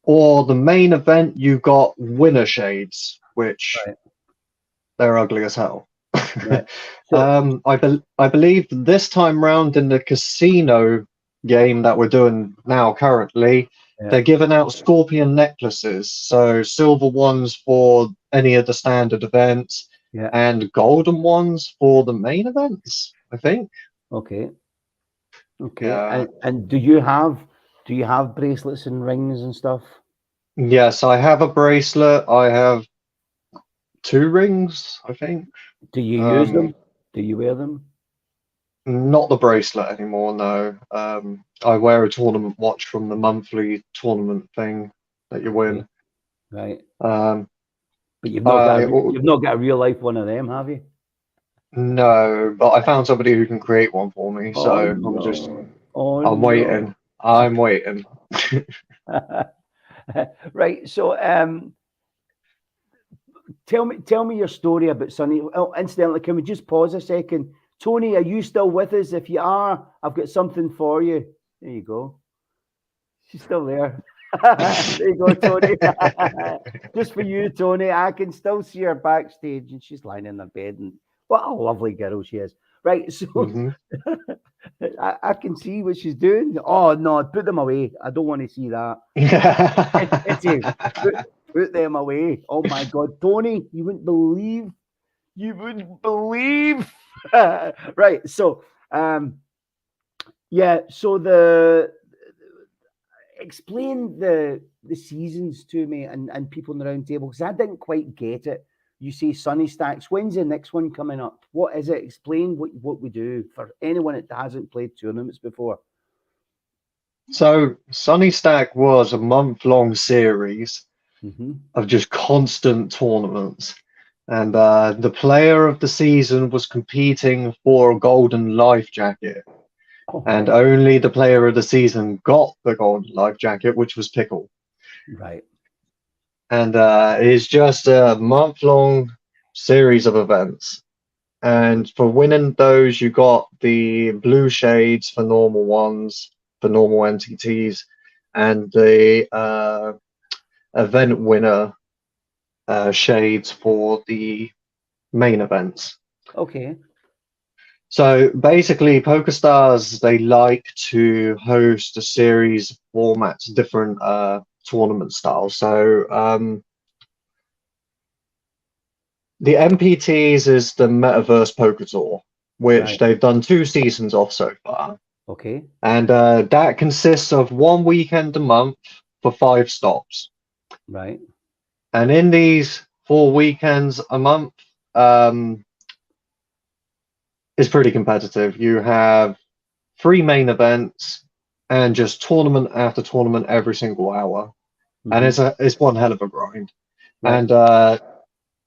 or the main event you got winner shades, which Right. they're ugly as hell. Right. So, I believe this time round in the casino game that we're doing now currently, they're giving out scorpion necklaces, so silver ones for any of the standard events, and golden ones for the main events, I think. Okay. Okay. Yeah. And do you have bracelets and rings and stuff? Yes, I have a bracelet. I have 2 rings, I think. Do you use them? Do you wear them? Not the bracelet anymore, no. I wear a tournament watch from the monthly tournament thing that you win. Right. Um, But you've not got a real life one of them, have you? No, but I found somebody who can create one for me, so I'm waiting. I'm waiting. Right. So, tell me your story about Sunny. Oh, incidentally, can we just pause a second? Tony, are you still with us? If you are, I've got something for you. There you go. She's still there. There you go, Tony. Just for you, Tony. I can still see her backstage, and she's lying in her bed. And what a lovely girl she is. Right. So I can see what she's doing. Oh no, put them away. I don't want to see that. Put them away. Oh my God, Tony, you wouldn't believe. Right. So, so explain the seasons to me and people in the round table, because I didn't quite get it. You say Sunny Stacks. When's the next one coming up? What is it? Explain what we do for anyone that hasn't played tournaments before. So Sunny Stack was a month-long series of just constant tournaments. And the player of the season was competing for a golden life jacket. And only the player of the season got the golden life jacket, which was Pickle. Right. And it's just a month-long series of events. And for winning those, you got the blue shades for normal ones, for normal NTTs, and the event winner shades for the main events. Okay. So basically, PokerStars, they like to host a series of formats, different tournament styles. So the MPTs is the Metaverse Poker Tour, which Right. they've done 2 seasons of so far. Okay. And that consists of 1 weekend a month for 5 stops. Right. And in these 4 weekends a month, it's pretty competitive. You have 3 main events and just tournament after tournament every single hour. And it's one hell of a grind. Right. And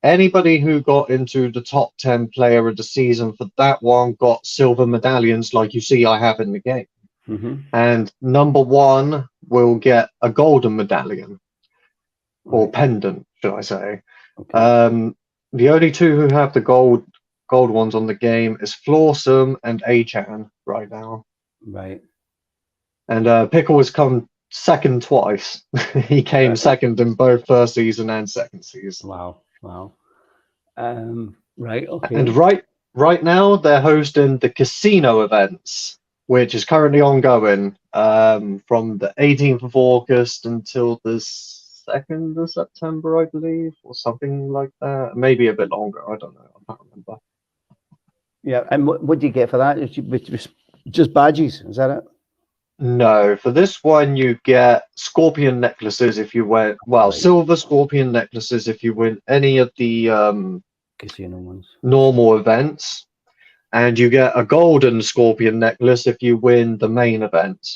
anybody who got into the top 10 player of the season for that one got silver medallions like you see I have in the game. And number 1 will get a golden medallion, or pendant, should I say. Okay. The only 2 who have the gold ones on the game is Flawsome and Achan right now. Right. And Pickle has come second twice. He came second in both first season and second season. Wow. Wow. Right. Okay. And right now they're hosting the casino events, which is currently ongoing from the 18th of August until the 2nd of September, I believe, or something like that. Maybe a bit longer. I don't know. I can't remember. Yeah. And what do you get for that? It's just badges. Is that it? No, for this one you get scorpion necklaces if you win. Well, silver scorpion necklaces if you win any of the casino ones, normal events, and you get a golden scorpion necklace if you win the main event.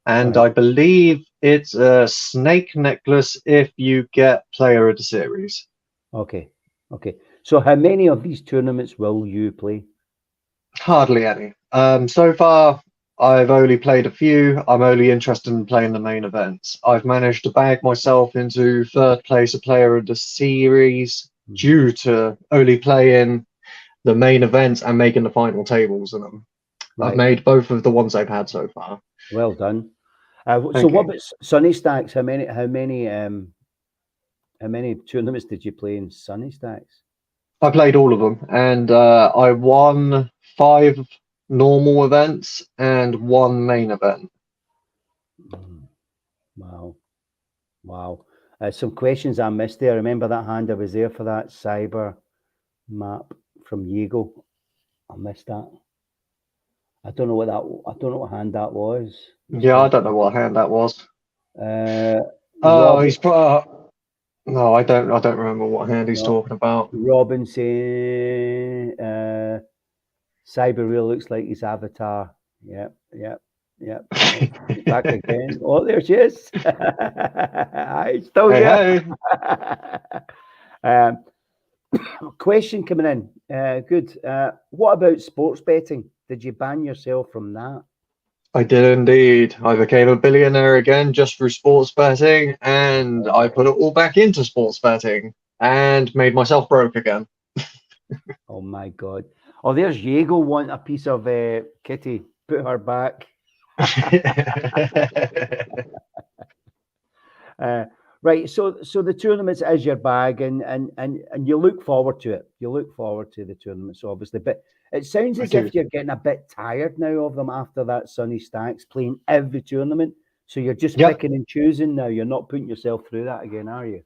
And I believe it's a snake necklace if you get player of the series. Okay. Okay. So how many of these tournaments will you play? Hardly any. So far, I've only played a few. I'm only interested in playing the main events. I've managed to bag myself into 3rd place a player of the series due to only playing the main events and making the final tables in them. I've made both of the ones I've had so far. Well done. So what about Sunny Stacks? How many tournaments did you play in Sunny Stacks? I played all of them, and I won 5 normal events and 1 main event. Wow. Wow. Some questions I missed there. Remember that hand? I was there for that cyber map from Yigo. I missed that. I don't know what hand that was. Yeah, I don't know what hand that was. Robin, He's put up. No, I don't remember what hand he's talking about. Robin saying Cyber Real looks like his avatar. Yep. Back again. Oh, there she is. Hi, still here. Hey. Question coming in. Good. What about sports betting? Did you ban yourself from that? I did indeed. I became a billionaire again just through sports betting, and I put it all back into sports betting and made myself broke again. Oh my God. Oh, there's Diego want a piece of Kitty. Put her back. Right. So the tournaments is your bag, and you look forward to it. You look forward to the tournaments, obviously. But it sounds as if you're getting a bit tired now of them after that Sunny Stacks playing every tournament. So you're just picking and choosing now. You're not putting yourself through that again, are you?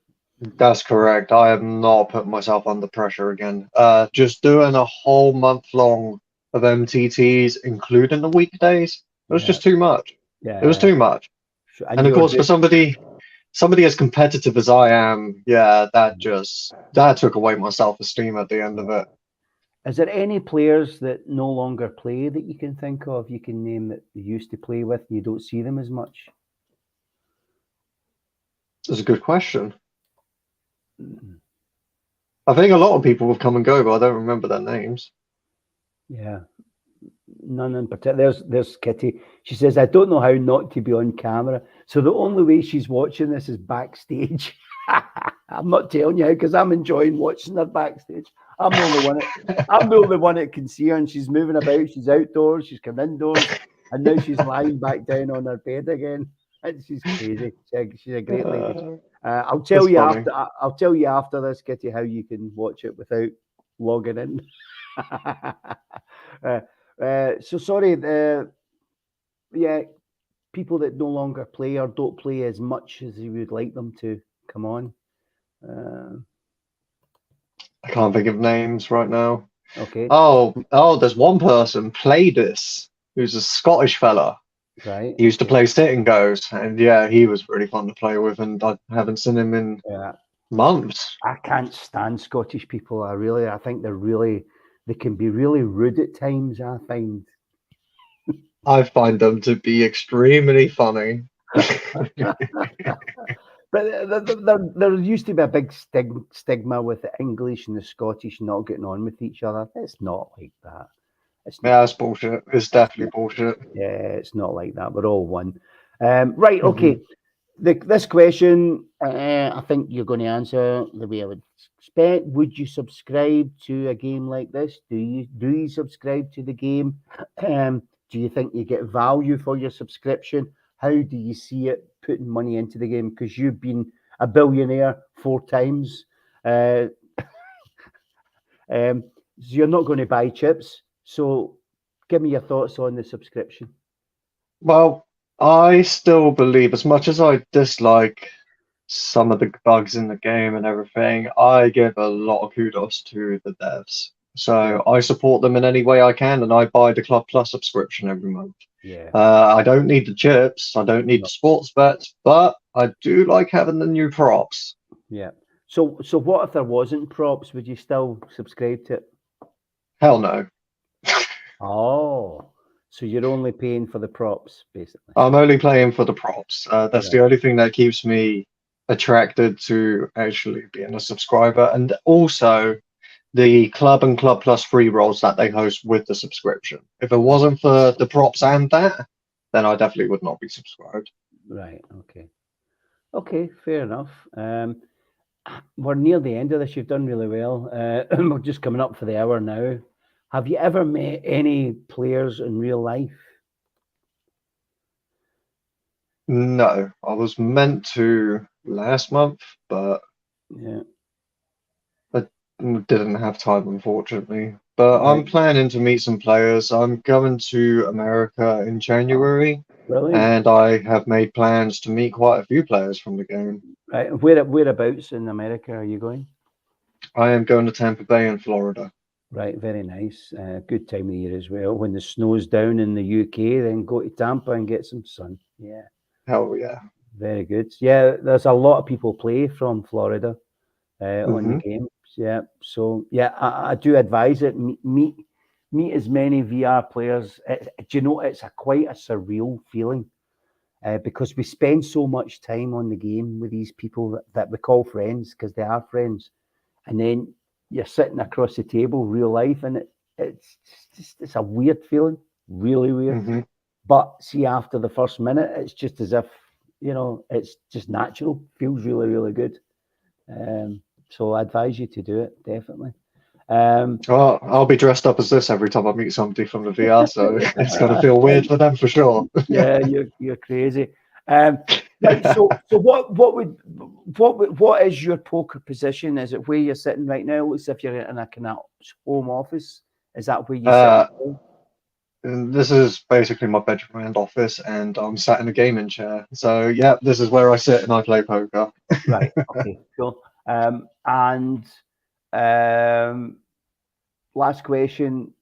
That's correct. I am not putting myself under pressure again. Just doing a whole month long of MTTs, including the weekdays, it was just too much. Yeah, it was too much. And of course, for somebody as competitive as I am, that took away my self-esteem at the end of it. Is there any players that no longer play that you can think of, you can name, that you used to play with and you don't see them as much? That's a good question. I think a lot of people have come and go, but I don't remember their names. Yeah. None in particular. There's Kitty. She says, I don't know how not to be on camera. So the only way she's watching this is backstage. I'm not telling you how, because I'm enjoying watching her backstage. I'm the only one that can see her, and she's moving about. She's outdoors, she's come indoors, and now she's lying back down on her bed again. And she's crazy. She's a great lady. I'll tell you after this, Kitty, how you can watch it without logging in. So sorry, yeah, people that no longer play or don't play as much as you would like them to. Come on. I can't think of names right now. Okay, Oh, there's one person, Playdus, who's a Scottish fella. right. He used to Okay. play sit and goes, and yeah, he was really fun to play with, and I haven't seen him in Yeah, months. I can't stand Scottish people. I think they can be really rude at times. I find. I find them to be extremely funny. But there used to be a big stigma with the English and the Scottish not getting on with each other. It's not like that. It's not. Yeah, it's bullshit. It's It's definitely not. bullshit. Yeah, it's not like that. We're all one. Right. Hmm. Okay. This question, I think you're going to answer the way I would expect. Would you subscribe to a game like this? Do you subscribe to the game? Do you think you get value for your subscription? How do you see it putting money into the game? Because you've been a billionaire 4 times. Uh, so you're not going to buy chips. So give me your thoughts on the subscription. Well, I still believe, as much as I dislike some of the bugs in the game and everything, I give a lot of kudos to the devs. Yeah. So I support them in any way I can, and I buy the Club Plus subscription every month. Yeah. I don't need the chips, I don't need No. the sports bets, but I do like having the new props. Yeah. So what if there wasn't props? Would you still subscribe to it? Hell no. Oh, so you're only paying for the props, basically. I'm only playing for the props. That's the Right. only thing that keeps me attracted to actually being a subscriber, and also the Club and Club Plus free rolls that they host with the subscription. If it Right. wasn't for the props and that, then I definitely would not be subscribed. Right. Okay. Okay. Fair enough. We're near the end of this. You've done really well. We're just coming up for the hour now. Have you ever met any players in real life? No, I was meant to last month, but Yeah. I didn't have time, unfortunately. But I'm Right. planning to meet some players. I'm going to America in Oh, January, brilliant. and I have made plans to meet quite a few players from the game. Right. Whereabouts in America are you going? I am going to Tampa Bay in Florida. Right, very nice. Good time of the year as well. When the snow's down in the UK, then go to Tampa and get some sun. Yeah, Hell yeah. very good. Yeah, there's a lot of people play from Florida on the Hmm. games. Yeah, so yeah, I do advise it. Meet as many VR players. Do you know it's quite a surreal feeling because we spend so much time on the game with these people that we call friends because they are friends, and then you're sitting across the table, real life, and it's a weird feeling, really weird. Hmm. But see, after the first minute, it's just as if it's just natural. Feels really, really good. So I advise you to do it definitely. Well, I'll be dressed up as this every time I meat somebody from the VR, so it's gonna feel weird for them for sure. Yeah, you're crazy. Right. So what is your poker position? Is it where you're sitting right now? It looks as if you're in a kind of home office. Is that where you sit? And this is basically my bedroom and office, and I'm sat in a gaming chair. So yeah, this is where I sit and I play poker. Right. Okay. Cool. And last question: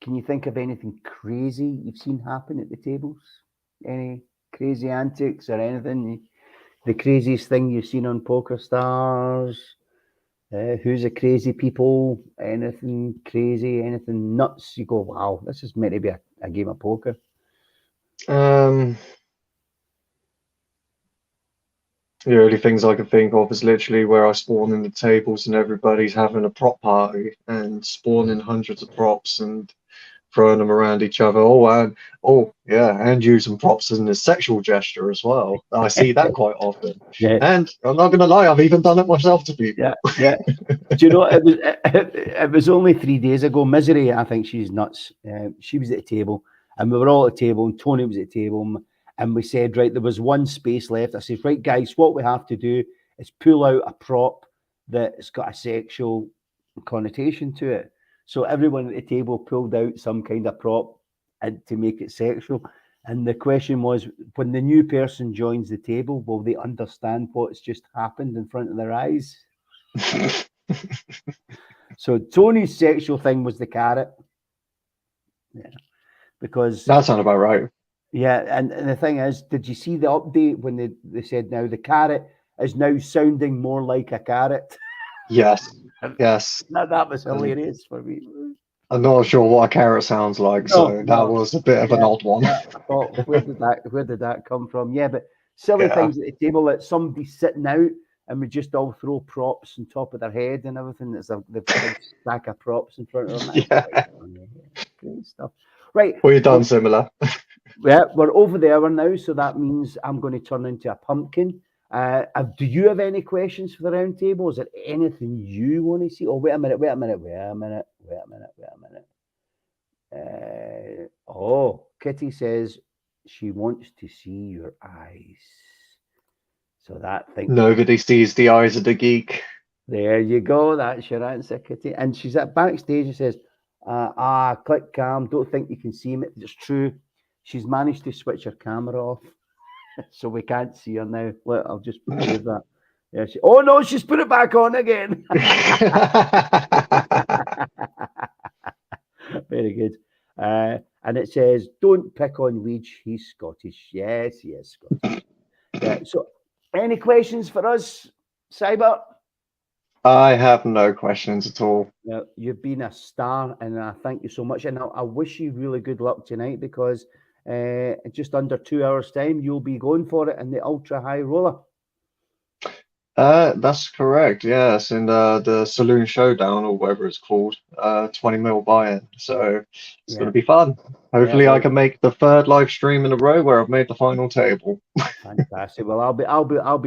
can you think of anything crazy you've seen happen at the tables? Any crazy antics or anything? The craziest thing you've seen on Poker Stars? Who's the crazy people? Anything crazy? Anything nuts? You go, wow, this is meant to be a game of poker. Um, the only things I can think of is literally where I spawn in the tables and everybody's having a prop party and spawning hundreds of props and throwing them around each other. And using props as a sexual gesture as well. I see that quite often. Yeah, And I'm not gonna lie, I've even done it myself to people. yeah. Do you know it was only 3 days ago. Misery, I think she's nuts. She was at the table, and we were all at the table, and Tony was at the table, and we said, right, there was one space left. I said, right, guys, what we have to do is pull out a prop that's got a sexual connotation to it. So everyone at the table pulled out some kind of prop and to make it sexual. And the question was, when the new person joins the table, will they understand what's just happened in front of their eyes? So Tony's sexual thing was the carrot. Yeah. Because That sounds about right. yeah, and the thing is, did you see the update when they said now the carrot is now sounding more like a carrot? Yes. Yes. That was And hilarious for me. I'm not sure what a carrot sounds like, so that No. was a bit of an odd one. Yeah, I thought, where did that come from? Yeah, but silly Yeah. things at the table that somebody's sitting out and we just all throw props on top of their head and everything. It's a the big stack of props in front of them. That's Yeah. quite funny. Great stuff. Right. We've done Well, similar. yeah, we're over the hour now, so that means I'm going to turn into a pumpkin. Do you have any questions for the round table? Is there anything you want to see? Oh, wait a minute. Kitty says she wants to see your eyes. So that thing. Nobody sees the eyes of the geek. There you go. That's your answer, Kitty. And she's at backstage and says, click cam. Don't think you can see me. It's true. She's managed to switch her camera off, so we can't see her now. Look, I'll just prove that. Yeah. Oh no, she's put it back on again. Very good. And it says, don't pick on Weege. He's Scottish. Yes, he is Scottish. Yeah. So, any questions for us, Cyber? I have no questions at all. Yeah, you've been a star, and I thank you so much. And I wish you really good luck tonight because in just under 2 hours' time, you'll be going for it in the ultra high roller. That's correct. Yes, in the Saloon Showdown or whatever it's called, 20 mil buy-in. So it's going to be fun. Hopefully, I can make the third live stream in a row where I've made the final table. Fantastic. Well, I'll be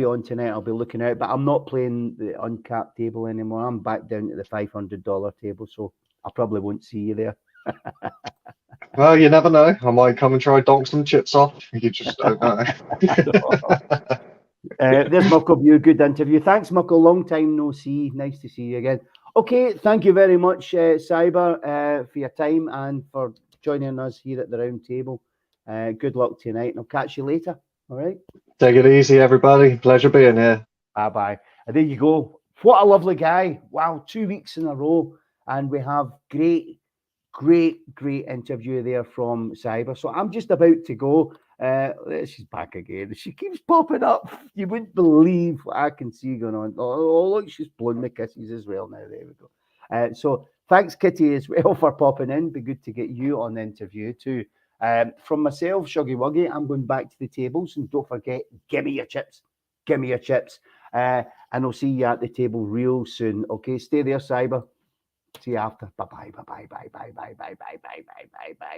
on tonight. I'll be looking out, but I'm not playing the uncapped table anymore. I'm back down to the $500 table, so I probably won't see you there. Well, you never know. I might come and try donk some chips off. You just don't know. There's Muckle View. Good interview. Thanks, Muckle. Long time no see. Nice to see you again. Okay, thank you very much, Cyber, for your time and for joining us here at the round table. Good luck tonight, and I'll catch you later. All right. Take it easy, everybody. Pleasure being here. Bye-bye. And there you go. What a lovely guy. Wow, 2 weeks in a row. And we have great interview there from Cyber. So I'm just about to go. She's back again. She keeps popping up. You wouldn't believe what I can see going on. Oh, look, she's blowing me kisses as well now. There we go. So thanks, Kitty, as well for popping in. Be good to get you on the interview too. From myself, Shuggy Wuggy, I'm going back to the tables. And don't forget, give me your chips. Give me your chips. And I'll see you at the table real soon. Okay, stay there, Cyber. See you after. Bye-bye, bye-bye, bye-bye, bye-bye, bye-bye, bye-bye, bye-bye.